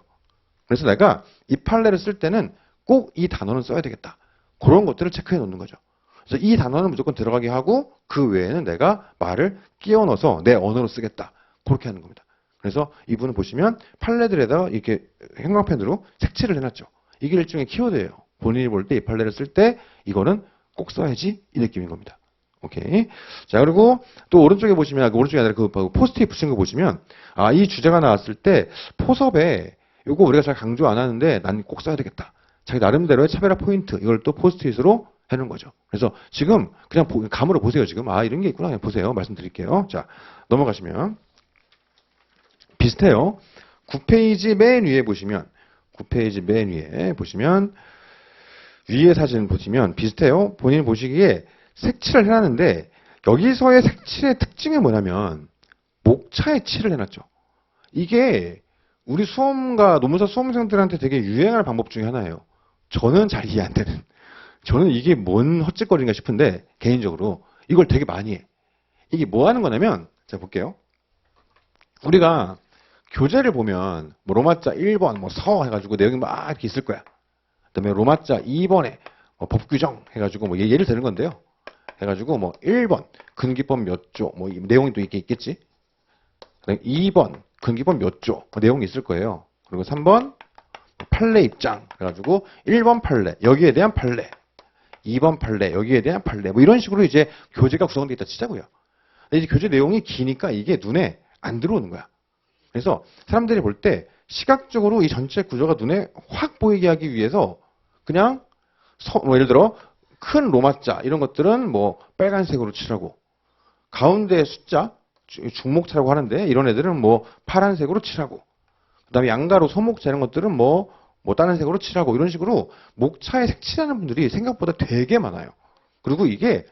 그래서 내가 이 판례를 쓸 때는 꼭 이 단어는 써야 되겠다. 그런 것들을 체크해 놓는 거죠. 그래서 이 단어는 무조건 들어가게 하고 그 외에는 내가 말을 끼워 넣어서 내 언어로 쓰겠다. 그렇게 하는 겁니다. 그래서 이분은 보시면 판례들에다가 이렇게 형광펜으로 색칠을 해놨죠. 이게 일종의 키워드예요. 본인이 볼 때 이 판례를 쓸 때 이거는 꼭 써야지 이 느낌인 겁니다. 오케이. 자, 그리고 또 오른쪽에 보시면, 오른쪽에 아니라 그 포스트잇 붙인 거 보시면, 이 주제가 나왔을 때 포섭에 이거 우리가 잘 강조 안 하는데 난 꼭 써야 되겠다. 자기 나름대로의 차별화 포인트, 이걸 또 포스트잇으로 해놓은 거죠. 그래서 지금 그냥 감으로 보세요. 지금. 이런 게 있구나. 그냥 보세요. 말씀드릴게요. 자, 넘어가시면. 비슷해요. 9페이지 맨 위에 보시면, 9페이지 맨 위에 보시면, 위에 사진 보시면 비슷해요. 본인이 보시기에 색칠을 해놨는데 여기서의 색칠의 특징이 뭐냐면 목차에 칠을 해놨죠. 이게 우리 수험가 노무사 수험생들한테 되게 유행하는 방법 중에 하나예요. 저는 잘 이해 안 되는. 저는 이게 뭔 헛짓거리인가 싶은데 개인적으로 이걸 되게 많이 해. 이게 뭐 하는 거냐면 자 볼게요. 우리가 교재를 보면 뭐 로마자 1번 뭐 서 해가지고 내용이 막 이렇게 있을 거야. 그다음에 로마자 2번에 뭐 법규정 해가지고 뭐 예를 드는 건데요. 해가지고 뭐 1번 근기법 몇 조 뭐 내용이 또 이렇게 있겠지. 그다음에 2번 근기법 몇 조 뭐 내용이 있을 거예요. 그리고 3번 판례 입장 해가지고 1번 판례 여기에 대한 판례 2번 판례 여기에 대한 판례 뭐 이런 식으로 이제 교재가 구성되어 있다 치자고요. 근데 이제 교재 내용이 기니까 이게 눈에 안 들어오는 거야. 그래서 사람들이 볼 때 시각적으로 이 전체 구조가 눈에 확 보이게 하기 위해서 그냥 뭐 예를 들어 큰 로마자 이런 것들은 뭐 빨간색으로 칠하고 가운데 숫자 중목차라고 하는데 이런 애들은 뭐 파란색으로 칠하고 그다음에 양가로 소목자 이런 것들은 뭐 다른 색으로 칠하고 이런 식으로 목차에 색칠하는 분들이 생각보다 되게 많아요. 그리고 이게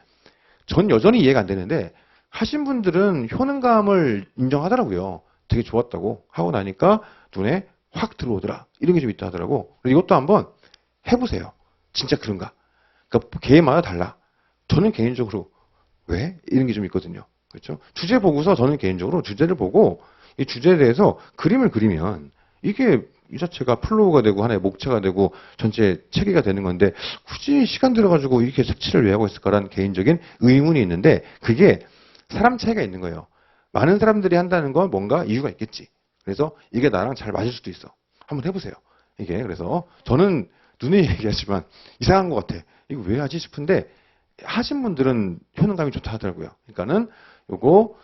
전 여전히 이해가 안 되는데 하신 분들은 효능감을 인정하더라고요. 되게 좋았다고 하고 나니까 눈에 확 들어오더라. 이런 게 좀 있다 하더라고. 이것도 한번 해보세요. 진짜 그런가? 그러니까 개인마다 달라. 저는 개인적으로 왜? 이런 게 좀 있거든요. 그렇죠? 주제 보고서 저는 개인적으로 주제를 보고 이 주제에 대해서 그림을 그리면 이게 이 자체가 플로우가 되고 하나의 목차가 되고 전체 체계가 되는 건데 굳이 시간 들어가지고 이렇게 색칠을 왜 하고 있을까라는 개인적인 의문이 있는데 그게 사람 차이가 있는 거예요. 많은 사람들이 한다는 건 뭔가 이유가 있겠지. 그래서 이게 나랑 잘 맞을 수도 있어. 한번 해보세요. 이게 그래서 저는 눈에 얘기하지만 이상한 것 같아. 이거 왜 하지 싶은데 하신 분들은 효능감이 좋다 하더라고요. 그러니까는 요거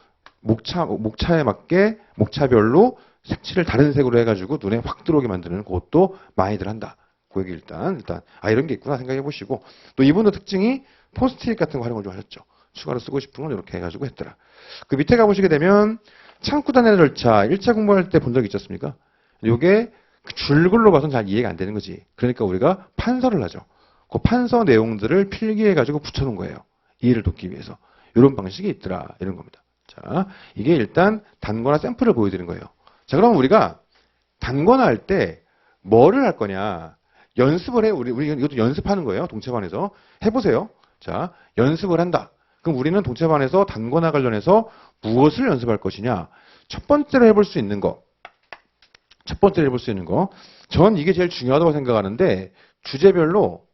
목차에 맞게 목차별로 색칠을 다른 색으로 해가지고 눈에 확 들어오게 만드는 그것도 많이들 한다. 그 얘기 일단 이런 게 있구나 생각해 보시고 또 이분도 특징이 포스트잇 같은 거 활용을 좀 하셨죠. 추가로 쓰고 싶은 건 이렇게 해가지고 했더라. 그 밑에 가보시게 되면 창구 단회 절차 1차 공부할 때 본 적 있었습니까? 요게 줄글로 봐서는 잘 이해가 안 되는 거지. 그러니까 우리가 판서를 하죠. 그 판서 내용들을 필기해가지고 붙여놓은 거예요. 이해를 돕기 위해서. 이런 방식이 있더라. 이런 겁니다. 자, 이게 일단 단거나 샘플을 보여드리는 거예요. 자, 그럼 우리가 단거나 할 때 뭐를 할 거냐? 연습을 해. 우리 이것도 연습하는 거예요. 동체반에서. 해보세요. 자, 연습을 한다. 그럼 우리는 동체반에서 단거나 관련해서 무엇을 연습할 것이냐? 첫 번째로 해볼 수 있는 거. 전 이게 제일 중요하다고 생각하는데 주제별로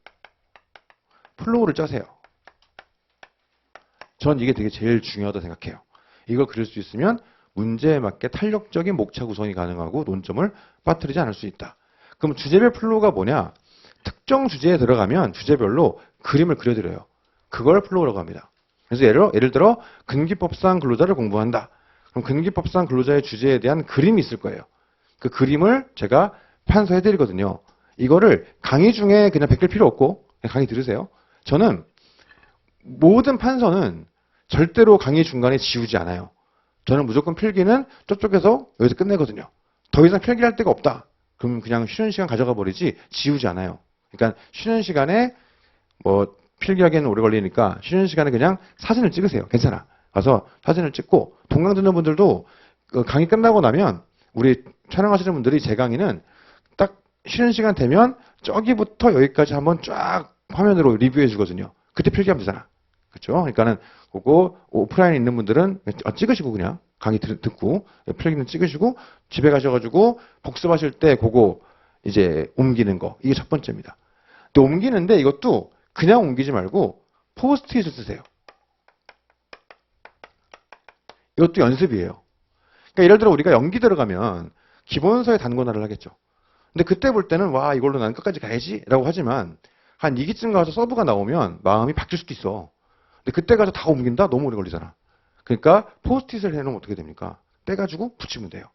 플로우를 짜세요. 전 이게 되게 제일 중요하다고 생각해요. 이걸 그릴 수 있으면 문제에 맞게 탄력적인 목차 구성이 가능하고 논점을 빠뜨리지 않을 수 있다. 그럼 주제별 플로우가 뭐냐? 특정 주제에 들어가면 주제별로 그림을 그려드려요. 그걸 플로우라고 합니다. 그래서 예를 들어 근기법상 근로자를 공부한다. 그럼 근기법상 근로자의 주제에 대한 그림이 있을 거예요. 그 그림을 제가 판서해드리거든요. 이거를 강의 중에 그냥 베낄 필요 없고 그냥 강의 들으세요. 저는 모든 판서는 절대로 강의 중간에 지우지 않아요. 저는 무조건 필기는 저쪽에서 여기서 끝내거든요. 더 이상 필기할 데가 없다. 그럼 그냥 쉬는 시간 가져가 버리지 지우지 않아요. 그러니까 쉬는 시간에 뭐 필기하기에는 오래 걸리니까 쉬는 시간에 그냥 사진을 찍으세요. 괜찮아. 가서 사진을 찍고 동강 듣는 분들도 강의 끝나고 나면 우리 촬영하시는 분들이 제 강의는 딱 쉬는 시간 되면 저기부터 여기까지 한번 쫙 화면으로 리뷰해 주거든요. 그때 필기하면 되잖아. 그렇죠? 그러니까는 그거 오프라인에 있는 분들은 찍으시고 그냥 강의 듣고 필기는 찍으시고 집에 가셔가지고 복습하실 때 그거 이제 옮기는 거 이게 첫 번째입니다. 또 옮기는데 이것도 그냥 옮기지 말고 포스트잇을 쓰세요. 이것도 연습이에요. 그러니까 예를 들어 우리가 연기 들어가면 기본서에 단권화를 하겠죠. 근데 그때 볼 때는 와 이걸로 난 끝까지 가야지 라고 하지만 한 2기쯤 가서 서브가 나오면 마음이 바뀔 수도 있어. 근데 그때 가서 다 옮긴다? 너무 오래 걸리잖아. 그러니까 포스트잇을 해놓으면 어떻게 됩니까? 떼가지고 붙이면 돼요.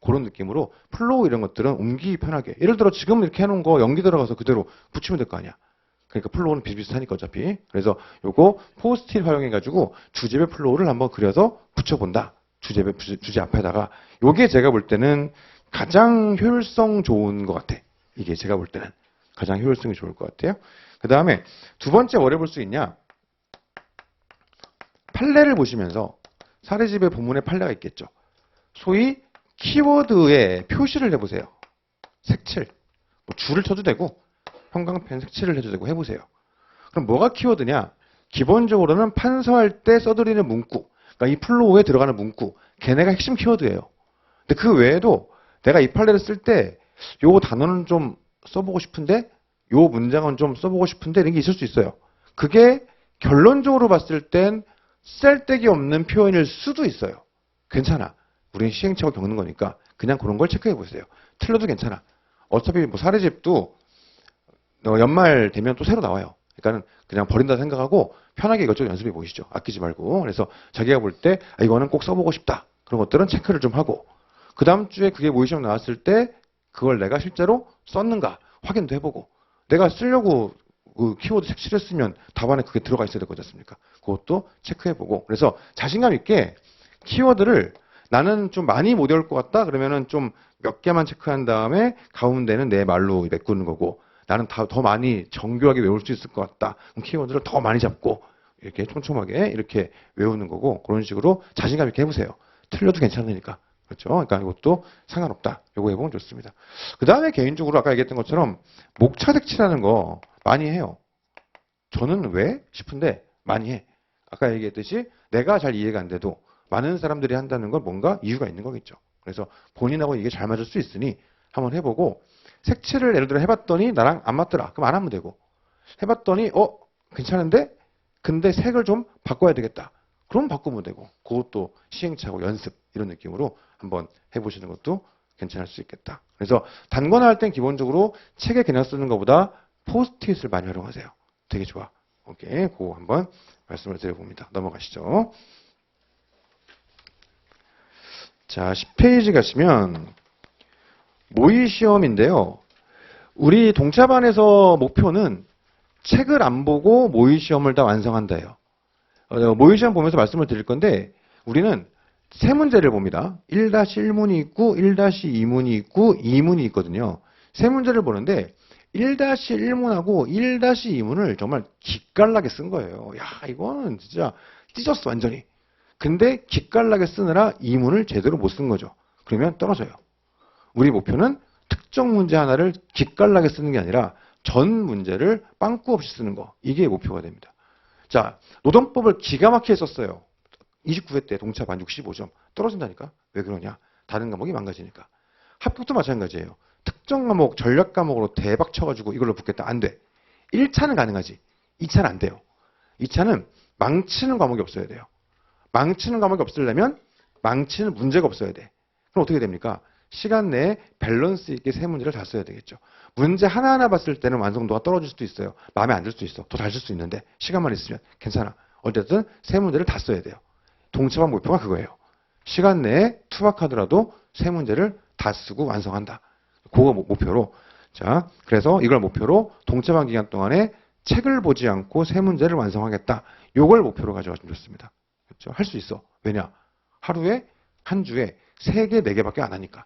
그런 느낌으로 플로우 이런 것들은 옮기기 편하게. 예를 들어 지금 이렇게 해놓은 거 연기 들어가서 그대로 붙이면 될 거 아니야. 그러니까 플로우는 비슷비슷하니까 어차피. 그래서 요거 포스트잇 활용해가지고 주제별 플로우를 한번 그려서 붙여본다. 주제 앞에다가. 요게 제가 볼 때는 가장 효율성 좋은 것 같아. 이게 제가 볼 때는 가장 효율성이 좋을 것 같아요. 그 다음에 두 번째 뭘 해볼 수 있냐? 판례를 보시면서 사례집의 본문에 판례가 있겠죠. 소위 키워드에 표시를 해보세요. 색칠. 뭐 줄을 쳐도 되고 형광펜 색칠을 해도 되고 해보세요. 그럼 뭐가 키워드냐? 기본적으로는 판서할 때 써드리는 문구. 그러니까 이 플로우에 들어가는 문구. 걔네가 핵심 키워드예요. 근데 그 외에도 내가 이 판례를 쓸 때 요 단어는 좀 써보고 싶은데 요 문장은 좀 써보고 싶은데 이런 게 있을 수 있어요. 그게 결론적으로 봤을 땐 쓸데기 없는 표현일 수도 있어요. 괜찮아. 우리는 시행착오 겪는 거니까 그냥 그런 걸 체크해 보세요. 틀려도 괜찮아. 어차피 뭐 사례집도 연말 되면 또 새로 나와요. 그러니까는 그냥 버린다 생각하고 편하게 이것저것 연습해 보시죠. 아끼지 말고. 그래서 자기가 볼 때 이거는 꼭 써보고 싶다. 그런 것들은 체크를 좀 하고 그 다음 주에 그게 모의시험 나왔을 때 그걸 내가 실제로 썼는가 확인도 해보고 내가 쓰려고 그 키워드 색칠했으면 답안에 그게 들어가 있어야 될 거지 않습니까? 그것도 체크해보고 그래서 자신감 있게 키워드를 나는 좀 많이 못 외울 것 같다 그러면은 좀 몇 개만 체크한 다음에 가운데는 내 말로 메꾸는 거고 나는 더 많이 정교하게 외울 수 있을 것 같다. 그럼 키워드를 더 많이 잡고 이렇게 촘촘하게 이렇게 외우는 거고 그런 식으로 자신감 있게 해보세요. 틀려도 괜찮으니까. 그렇죠? 그러니까 이것도 상관없다. 요거 해보면 좋습니다. 그 다음에 개인적으로 아까 얘기했던 것처럼 목차 색칠하는 거 많이 해요. 저는 왜? 싶은데 많이 해. 아까 얘기했듯이 내가 잘 이해가 안 돼도 많은 사람들이 한다는 건 뭔가 이유가 있는 거겠죠. 그래서 본인하고 이게 잘 맞을 수 있으니 한번 해보고 색칠을 예를 들어 해봤더니 나랑 안 맞더라. 그럼 안 하면 되고 해봤더니 괜찮은데? 근데 색을 좀 바꿔야 되겠다. 그럼 바꾸면 되고 그것도 시행착오 연습 이런 느낌으로 한번 해보시는 것도 괜찮을 수 있겠다. 그래서 단권화 할 땐 기본적으로 책에 그냥 쓰는 것보다 포스트잇을 많이 활용하세요. 되게 좋아. 오케이, 그거 한번 말씀을 드려봅니다. 넘어가시죠. 자, 10페이지 가시면 모의시험인데요. 우리 동차반에서 목표는 책을 안 보고 모의시험을 다 완성한다예요. 모의시험 보면서 말씀을 드릴 건데 우리는 세 문제를 봅니다. 1-1문이 있고 1-2문이 있고 2문이 있거든요. 세 문제를 보는데 1-1문하고 1-2문을 정말 기깔나게 쓴 거예요. 야, 이거는 진짜 찢었어 완전히. 근데 기깔나게 쓰느라 2문을 제대로 못 쓴 거죠. 그러면 떨어져요. 우리 목표는 특정 문제 하나를 기깔나게 쓰는 게 아니라 전 문제를 빵꾸 없이 쓰는 거. 이게 목표가 됩니다. 자, 노동법을 기가 막히게 썼어요. 29회 때 동차반 65점. 떨어진다니까? 왜 그러냐? 다른 과목이 망가지니까. 합격도 마찬가지예요. 특정 과목, 전략 과목으로 대박 쳐가지고 이걸로 붙겠다. 안 돼. 1차는 가능하지. 2차는 안 돼요. 2차는 망치는 과목이 없어야 돼요. 망치는 과목이 없으려면 망치는 문제가 없어야 돼. 그럼 어떻게 됩니까? 시간 내에 밸런스 있게 세 문제를 다 써야 되겠죠. 문제 하나하나 봤을 때는 완성도가 떨어질 수도 있어요. 마음에 안 들 수도 있어. 더 잘 쓸 수 있는데 시간만 있으면 괜찮아. 어쨌든 세 문제를 다 써야 돼요. 동차반 목표가 그거예요. 시간 내에 투박하더라도 세 문제를 다 쓰고 완성한다. 그거 목표로. 자, 그래서 이걸 목표로 동차반 기간 동안에 책을 보지 않고 세 문제를 완성하겠다. 요걸 목표로 가져가시면 좋습니다. 그렇죠? 할 수 있어. 왜냐? 하루에 한 주에 3개, 4개밖에 안 하니까.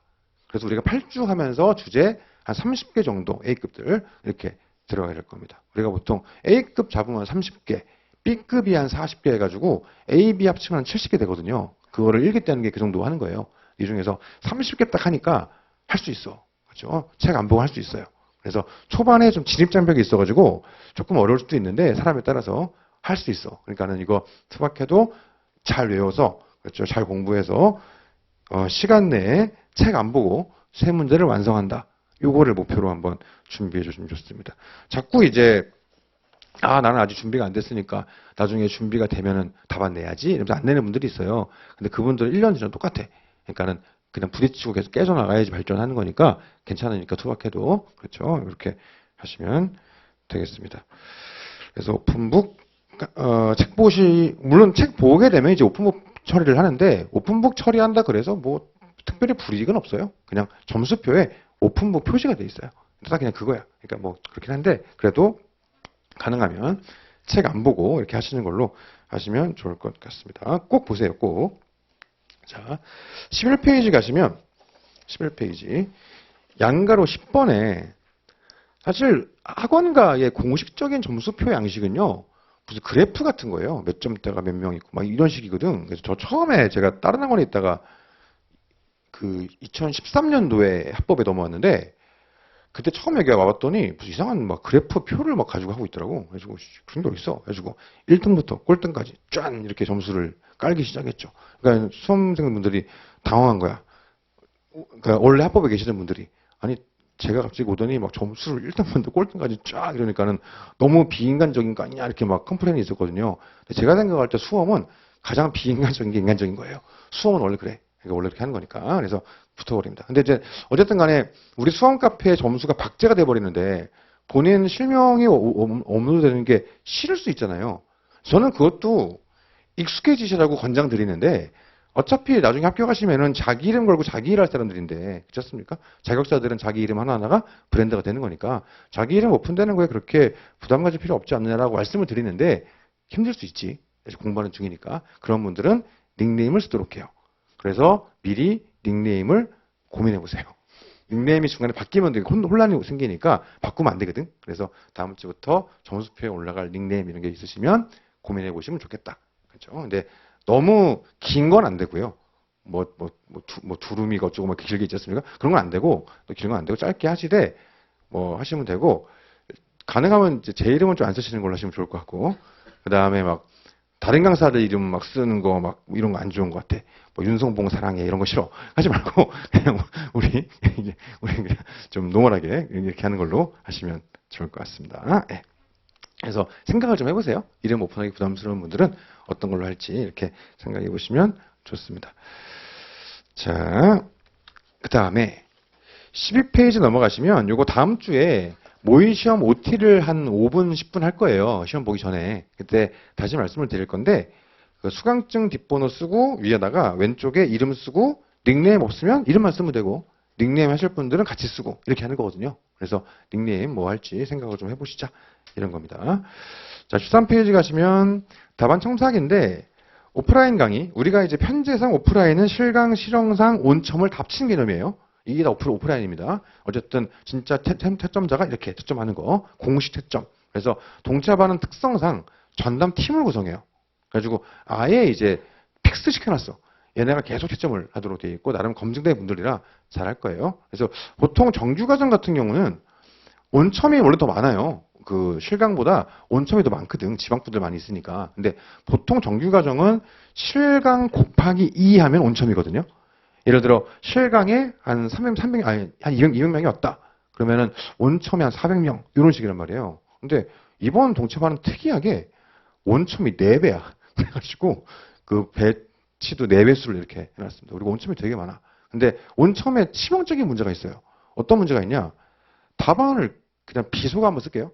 그래서 우리가 8주 하면서 주제 한 30개 정도 A급들 이렇게 들어가야 될 겁니다. 우리가 보통 A급 잡으면 30개, B급이 한 40개 해가지고 A, B 합치면 한 70개 되거든요. 그거를 1기 때 하는 게 그 정도 하는 거예요. 이 중에서 30개 딱 하니까 할 수 있어. 그렇죠? 책 안 보고 할 수 있어요. 그래서 초반에 좀 진입장벽이 있어가지고 조금 어려울 수도 있는데 사람에 따라서 할 수 있어. 그러니까는 이거 투박해도 잘 외워서 그렇죠? 잘 공부해서 시간 내에 책 안 보고 세 문제를 완성한다. 요거를 목표로 한번 준비해 주시면 좋습니다. 자꾸 이제 나는 아직 준비가 안 됐으니까 나중에 준비가 되면은 답안 내야지 이러면서 안 내는 분들이 있어요. 근데 그분들은 1년 전랑 똑같아. 그러니까는 그냥 부딪히고 계속 깨져나가야지 발전하는 거니까 괜찮으니까 투박해도 그렇죠. 이렇게 하시면 되겠습니다. 그래서 오픈북 책 물론 책 보게 되면 이제 오픈북 처리를 하는데 오픈북 처리한다 그래서 뭐 특별히 불이익은 없어요. 그냥 점수표에 오픈북 표시가 돼 있어요. 딱 그냥 그거야. 그러니까 뭐 그렇긴 한데 그래도 가능하면 책 안 보고 이렇게 하시는 걸로 하시면 좋을 것 같습니다. 꼭 보세요. 꼭. 자, 11페이지 가시면 11페이지 양가로 10번에 사실 학원가의 공식적인 점수표 양식은요. 무슨 그래프 같은 거예요. 몇 점대가 몇 명 있고 막 이런 식이거든. 그래서 저 처음에 제가 다른 학원에 있다가 그 2013년도에 합법에 넘어왔는데 그때 처음 여기 와봤더니 무슨 이상한 막 그래프 표를 막 가지고 하고 있더라고. 그래가지고 그런 게 어딨어? 그래가지고 1등부터 꼴등까지 짠 이렇게 점수를 깔기 시작했죠. 그러니까 수험생분들이 당황한 거야. 그러니까 원래 합법에 계시던 분들이 아니 제가 갑자기 오더니 막 점수를 1등부터 꼴등까지 쫙 이러니까는 너무 비인간적인 거 아니냐 이렇게 막 컴플레인이 있었거든요. 근데 제가 생각할 때 수험은 가장 비인간적인 게 인간적인 거예요. 수험은 원래 그래. 그러니까 원래 이렇게 하는 거니까. 그래서 붙어버립니다. 근데 이제 어쨌든 간에 우리 수험 카페의 점수가 박제가 돼버리는데 본인 실명이 업로드되는 게 싫을 수 있잖아요. 저는 그것도 익숙해지시라고 권장드리는데 어차피 나중에 합격하시면은 자기 이름 걸고 자기 일 할 사람들인데 그렇지 않습니까? 자격자들은 자기 이름 하나하나가 브랜드가 되는 거니까 자기 이름 오픈되는 거에 그렇게 부담 가질 필요 없지 않느냐라고 말씀을 드리는데 힘들 수 있지. 공부하는 중이니까 그런 분들은 닉네임을 쓰도록 해요. 그래서 미리 닉네임을 고민해 보세요. 닉네임이 중간에 바뀌면 되게 혼란이 생기니까 바꾸면 안 되거든. 그래서 다음 주부터 점수표에 올라갈 닉네임 이런 게 있으시면 고민해 보시면 좋겠다. 그렇죠? 근데 너무 긴 건 안 되고요. 두루미가 어쩌고 막 길게 있지 않습니까? 그런 건 안 되고, 또 긴 건 안 되고, 짧게 하시되, 뭐 하시면 되고, 가능하면 이제 제 이름은 좀 안 쓰시는 걸로 하시면 좋을 것 같고, 그 다음에 막, 다른 강사들 이름 막 쓰는 거, 막, 이런 거 안 좋은 것 같아. 뭐, 윤성봉 사랑해, 이런 거 싫어. 하지 말고, 그냥 우리 그냥 좀 노멀하게 이렇게 하는 걸로 하시면 좋을 것 같습니다. 네. 그래서 생각을 좀 해보세요. 이름 오픈하기 부담스러운 분들은 어떤 걸로 할지 이렇게 생각해 보시면 좋습니다. 자, 그 다음에 12페이지 넘어가시면 요거 다음 주에 모의 시험 OT를 한 5분, 10분 할 거예요. 시험 보기 전에. 그때 다시 말씀을 드릴 건데 그 수강증 뒷번호 쓰고 위에다가 왼쪽에 이름 쓰고 닉네임 없으면 이름만 쓰면 되고 닉네임 하실 분들은 같이 쓰고 이렇게 하는 거거든요. 그래서 닉네임 뭐 할지 생각을 좀 해보시자. 이런 겁니다. 자, 13페이지 가시면 답안 첨삭인데 오프라인 강의, 우리가 이제 편제상 오프라인은 실강, 실형상 온첨을 다 합친 개념이에요. 이게 다 오프라인입니다. 어쨌든 진짜 채점자가 이렇게 채점하는 거, 공식 채점. 그래서 동차반은 특성상 전담 팀을 구성해요. 그래가지고 아예 이제 픽스 시켜놨어. 얘네가 계속 채점을 하도록 되어 있고 나름 검증된 분들이라 잘할 거예요. 그래서 보통 정규과정 같은 경우는 온첨이 원래 더 많아요. 그 실강보다 온첨이 더 많거든. 지방분들 많이 있으니까. 근데 보통 정규과정은 실강 곱하기 2 하면 온첨이거든요. 예를 들어 실강에 한 300, 아니 한 200명이 왔다. 그러면은 온첨이 한 400명 이런 식이란 말이에요. 근데 이번 동체반은 특이하게 온첨이 4배야. 그래가지고 그 배치도 4배수를 이렇게 해놨습니다. 그리고 온첨이 되게 많아. 근데 온첨에 치명적인 문제가 있어요. 어떤 문제가 있냐? 답안을 그냥 비속어 한번 쓸게요.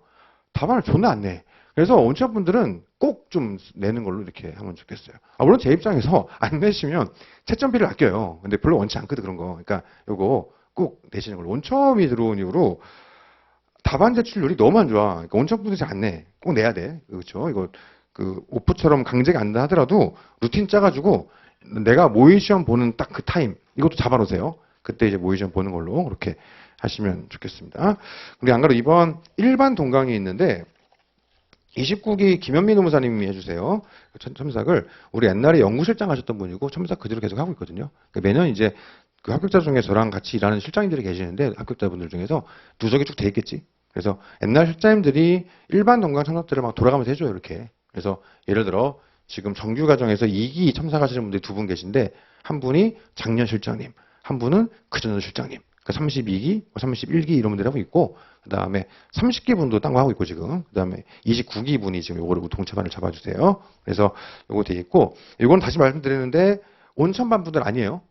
답안을 존나 안 내. 그래서 온천분들은 꼭 좀 내는 걸로 이렇게 하면 좋겠어요. 물론 제 입장에서 안 내시면 채점비를 아껴요. 근데 별로 원치 않거든 그런 거. 그러니까 요거 꼭 내시는 걸로. 온첨이 들어온 이후로 답안 제출률이 너무 안 좋아. 그러니까 온천분들이 잘 안 내. 꼭 내야 돼. 그렇죠? 이거 그 오프처럼 강제가 안 된다 하더라도 루틴 짜가지고 내가 모의 시험 보는 딱 그 타임 이것도 잡아놓으세요. 그때 이제 모의 시험 보는 걸로 그렇게 하시면 좋겠습니다. 우리 안 그래도 이번 일반 동강이 있는데 29기 김현미 노무사님이 해주세요. 첨삭을 우리 옛날에 연구실장 하셨던 분이고 첨삭 그대로 계속 하고 있거든요. 그러니까 매년 이제 그 합격자 중에 저랑 같이 일하는 실장님들이 계시는데 합격자분들 중에서 누적이 쭉 돼 있겠지. 그래서 옛날 실장님들이 일반 동강 첨삭들을 막 돌아가면서 해줘요 이렇게. 그래서 예를 들어 지금 정규 과정에서 2기 첨삭하시는 분들이 2분 계신데 한 분이 작년 실장님, 한 분은 그전 실장님. 그러니까 32기, 31기 이런 분들이 하고 있고 그 다음에 30기 분도 딴 거 하고 있고 지금 그 다음에 29기 분이 지금 요거를 동체반을 잡아주세요. 그래서 요거 돼 있고 이건 다시 말씀드리는데 온천반 분들 아니에요.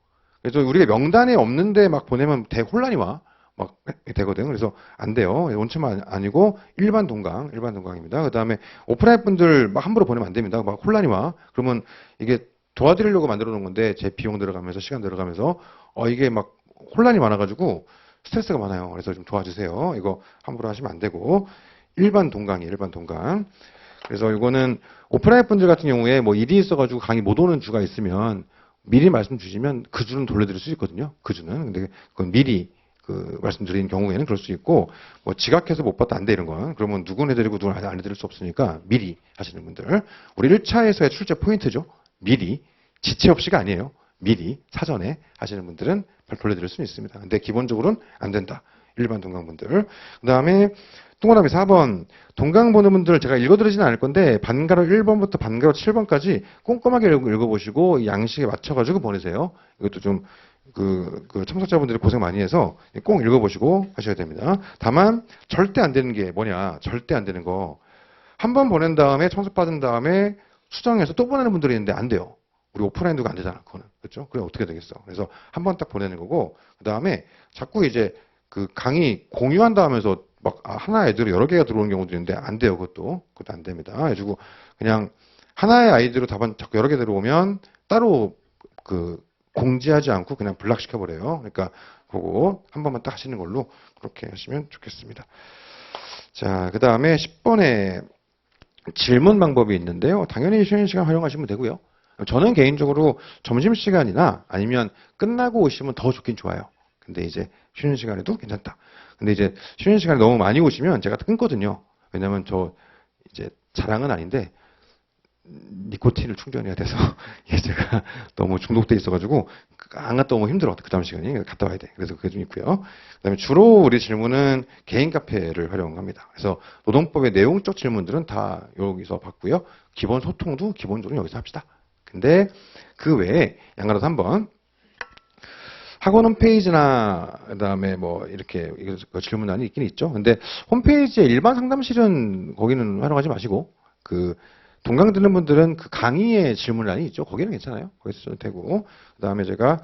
그래서 우리가 명단에 없는데 막 보내면 혼란이 와. 막 되거든. 그래서 안 돼요. 온천만 아니고 일반 동강입니다. 그 다음에 오프라인 분들 막 함부로 보내면 안 됩니다. 막 혼란이 와. 그러면 이게 도와드리려고 만들어 놓은 건데 제 비용 들어가면서 시간 들어가면서 이게 막 혼란이 많아가지고 스트레스가 많아요. 그래서 좀 도와주세요. 이거 함부로 하시면 안 되고 일반 동강. 그래서 이거는 오프라인 분들 같은 경우에 뭐 일이 있어가지고 강의 못 오는 주가 있으면 미리 말씀 주시면 그 주는 돌려드릴 수 있거든요. 그 주는 근데 그건 미리 말씀드린 경우에는 그럴 수 있고, 뭐 지각해서 못 봤다 안 돼 이런 건 그러면 누군 해드리고 누군 안 해드릴 수 없으니까 미리 하시는 분들, 우리 1차에서의 출제 포인트죠. 미리, 지체 없이가 아니에요. 미리 사전에 하시는 분들은 발표를 드릴 수는 있습니다. 근데 기본적으로는 안 된다. 일반 동강분들. 그 다음에 동그라미 4번 동강 보는 분들 제가 읽어드리지는 않을 건데 반가로 1번부터 반가로 7번까지 꼼꼼하게 읽어보시고 양식에 맞춰가지고 보내세요. 이것도 좀 참석자분들이 고생 많이 해서 꼭 읽어보시고 하셔야 됩니다. 다만 절대 안 되는 게 뭐냐, 절대 안 되는 거, 한 번 보낸 다음에 청소받은 다음에 수정해서 또 보내는 분들이 있는데 안 돼요. 우리 오프라인도 안 되잖아, 그거는. 그렇죠? 그래 어떻게 되겠어? 그래서 한 번 딱 보내는 거고, 그 다음에 자꾸 이제 강의 공유한다 하면서 막 하나의 아이디로 여러 개가 들어오는 경우도 있는데 안 돼요, 그것도 안 됩니다. 그래가지고 그냥 하나의 아이디로 답안 자꾸 여러 개 들어오면 따로 공지하지 않고 그냥 블락시켜 버려요. 그러니까 그거 한 번만 딱 하시는 걸로 그렇게 하시면 좋겠습니다. 자, 그 다음에 10번에 질문 방법이 있는데요. 당연히 쉬는 시간 활용하시면 되고요. 저는 개인적으로 점심시간이나 아니면 끝나고 오시면 더 좋긴 좋아요. 근데 이제 쉬는 시간에도 괜찮다. 근데 이제 쉬는 시간에 너무 많이 오시면 제가 끊거든요. 왜냐면 저 이제 자랑은 아닌데 니코틴을 충전해야 돼서 제가 너무 중독돼 있어가지고 안 갔다 오면 힘들어. 그 다음 시간이 갔다 와야 돼. 그래서 그게 좀 있고요. 그다음에 주로 우리 질문은 개인 카페를 활용합니다. 그래서 노동법의 내용적 질문들은 다 여기서 받고요. 기본 소통도 기본적으로 여기서 합시다. 근데 그 외에 양가로서 한번 학원 홈페이지나 그다음에 뭐 이렇게 질문란이 있긴 있죠. 근데 홈페이지에 일반 상담실은 거기는 활용하지 마시고 동강 듣는 분들은 강의의 질문란이 있죠. 거기는 괜찮아요. 거기서 써도 되고. 그다음에 제가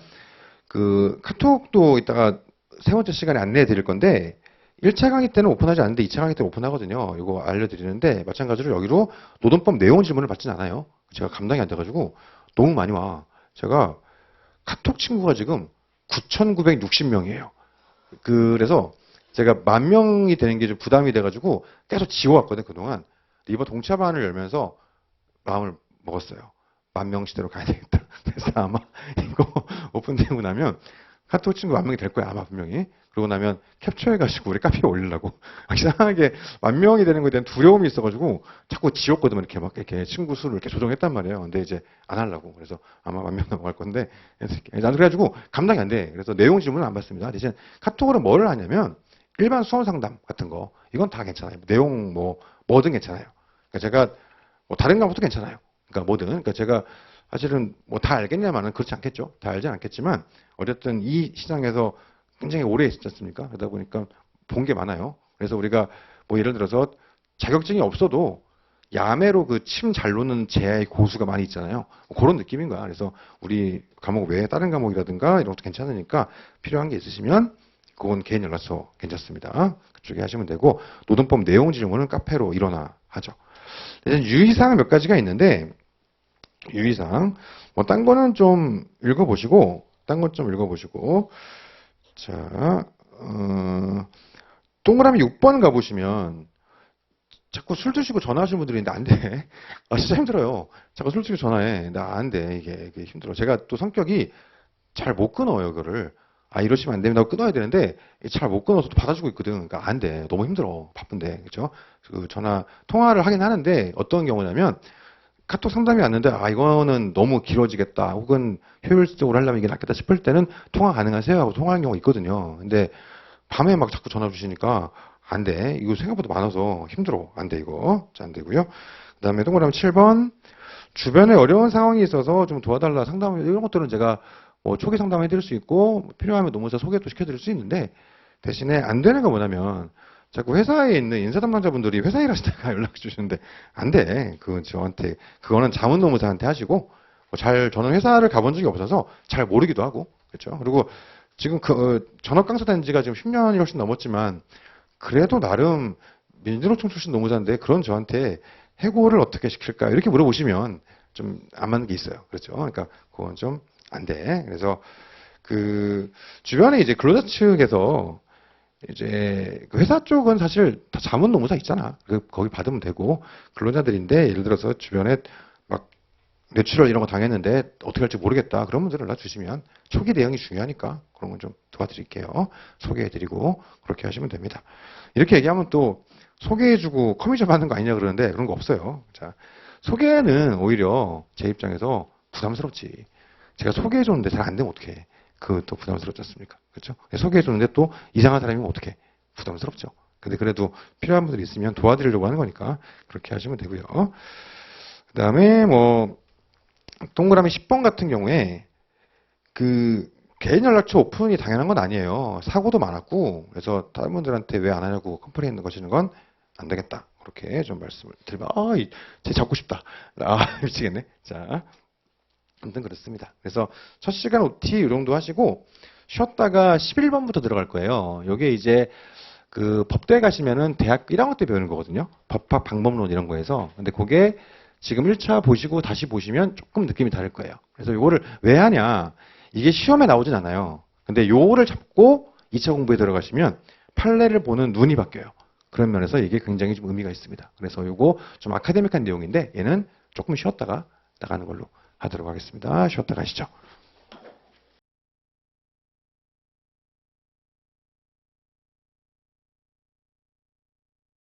카톡도 이따가 세 번째 시간에 안내해 드릴 건데 1차 강의 때는 오픈하지 않는데 2차 강의 때는 오픈하거든요. 이거 알려드리는데 마찬가지로 여기로 노동법 내용 질문을 받진 않아요. 제가 감당이 안 돼가지고 너무 많이 와. 제가 카톡 친구가 지금 9,960명이에요. 그래서 제가 10,000명이 되는 게 좀 부담이 돼가지고 계속 지워왔거든요, 그동안. 이번 동차반을 열면서 마음을 먹었어요. 10,000명 시대로 가야 되겠다. 그래서 아마 이거 오픈되고 나면 카톡 친구 10,000명이 될 거야, 아마 분명히. 그러고 나면 캡처해가지고 우리 카페에 올리려고. 이상하게 10,000명이 되는 거에 대한 두려움이 있어가지고 자꾸 지웠거든요. 이렇게 막 이렇게 친구 수를 이렇게 조정했단 말이에요. 근데 이제 안 하려고. 그래서 아마 10,000명 넘어갈 건데. 나도 그래가지고 감당이 안 돼. 그래서 내용 질문은 안 받습니다. 대신 카톡으로 뭘 하냐면 일반 수험 상담 같은 거. 이건 다 괜찮아요. 내용 뭐든 괜찮아요. 그러니까 제가 다른 과목도 괜찮아요. 그러니까 뭐든. 그러니까 제가 사실은 다 알겠냐마는 그렇지 않겠죠. 다 알진 않겠지만 어쨌든 이 시장에서 굉장히 오래 있지 않습니까? 그러다 보니까 본 게 많아요. 그래서 우리가 예를 들어서 자격증이 없어도 야매로 침 잘 놓는 제야의 고수가 많이 있잖아요. 그런 느낌인 거야. 그래서 우리 과목 외에 다른 과목이라든가 이런 것도 괜찮으니까 필요한 게 있으시면 그건 개인 연락처 괜찮습니다. 그쪽에 하시면 되고 노동법 내용 질문은 카페로 일어나 하죠. 유의사항 몇 가지가 있는데 유의사항 딴 거는 좀 읽어보시고 자 동그라미 6번 가보시면 자꾸 술 드시고 전화하시는 분들이 있는데 안 돼. 진짜 힘들어요. 자꾸 술 드시고 전화해. 나 안 돼. 이게 힘들어. 제가 또 성격이 잘 못 끊어요, 이거를. 이러시면 안 됩니다 하고 끊어야 되는데 잘 못 끊어서 또 받아주고 있거든. 그러니까 안 돼. 너무 힘들어. 바쁜데. 그죠? 전화 통화를 하긴 하는데 어떤 경우냐면 카톡 상담이 왔는데 이거는 너무 길어지겠다. 혹은 효율적으로 하려면 이게 낫겠다 싶을 때는 통화 가능하세요? 하고 통화하는 경우가 있거든요. 근데 밤에 막 자꾸 전화 주시니까 안 돼. 이거 생각보다 많아서 힘들어. 안 돼, 이거. 안 되고요. 그 다음에 동그라미 7번. 주변에 어려운 상황이 있어서 좀 도와달라 상담, 이런 것들은 제가 초기 상담해 드릴 수 있고, 필요하면 노무사 소개도 시켜드릴 수 있는데, 대신에 안 되는 거 뭐냐면, 자꾸 회사에 있는 인사 담당자분들이 회사 일하시다가 연락 주시는데, 안 돼. 그거는 자문노무사한테 하시고, 저는 회사를 가본 적이 없어서 잘 모르기도 하고, 그렇죠. 그리고 지금 전업 강사 된 지가 지금 10년이 훨씬 넘었지만, 그래도 나름 민주노총 출신 노무사인데 그런 저한테 해고를 어떻게 시킬까 이렇게 물어보시면 좀 안 맞는 게 있어요. 그렇죠. 그러니까 그건 좀 안 돼. 그래서 주변에 이제 근로자 측에서 이제 회사 쪽은 사실 다 자문 노무사 있잖아. 거기 받으면 되고 근로자들인데 예를 들어서 주변에 막 뇌출혈 이런 거 당했는데 어떻게 할지 모르겠다. 그런 분들 연락 주시면 초기 대응이 중요하니까 그런 건 좀 도와드릴게요. 소개해드리고 그렇게 하시면 됩니다. 이렇게 얘기하면 또 소개해주고 커미션 받는 거 아니냐 그러는데 그런 거 없어요. 자, 소개는 오히려 제 입장에서 부담스럽지. 제가 소개해줬는데 잘 안 되면 어떡해. 그것도 부담스럽지 않습니까? 그렇죠? 소개해줬는데 또 이상한 사람이면 어떡해. 부담스럽죠. 근데 그래도 필요한 분들이 있으면 도와드리려고 하는 거니까 그렇게 하시면 되고요. 그 다음에 뭐 동그라미 10번 같은 경우에 그 개인 연락처 오픈이 당연한 건 아니에요. 사고도 많았고 그래서 다른 분들한테 왜 안 하냐고 컴플레인 거시는 건 안 되겠다. 그렇게 좀 말씀을 드리면 쟤 잡고 싶다. 미치겠네. 자, 아무튼 그렇습니다. 그래서 첫 시간 OT 이 정도 하시고 쉬었다가 11번부터 들어갈 거예요. 요게 이제 그 법대 가시면은 대학 1학년 때 배우는 거거든요. 법학 방법론 이런 거에서. 근데 그게 지금 1차 보시고 다시 보시면 조금 느낌이 다를 거예요. 그래서 요거를 왜 하냐. 이게 시험에 나오진 않아요. 근데 요거를 잡고 2차 공부에 들어가시면 판례를 보는 눈이 바뀌어요. 그런 면에서 이게 굉장히 좀 의미가 있습니다. 그래서 요거 좀 아카데믹한 내용인데 얘는 조금 쉬었다가 나가는 걸로 하도록 하겠습니다. 쉬었다 가시죠.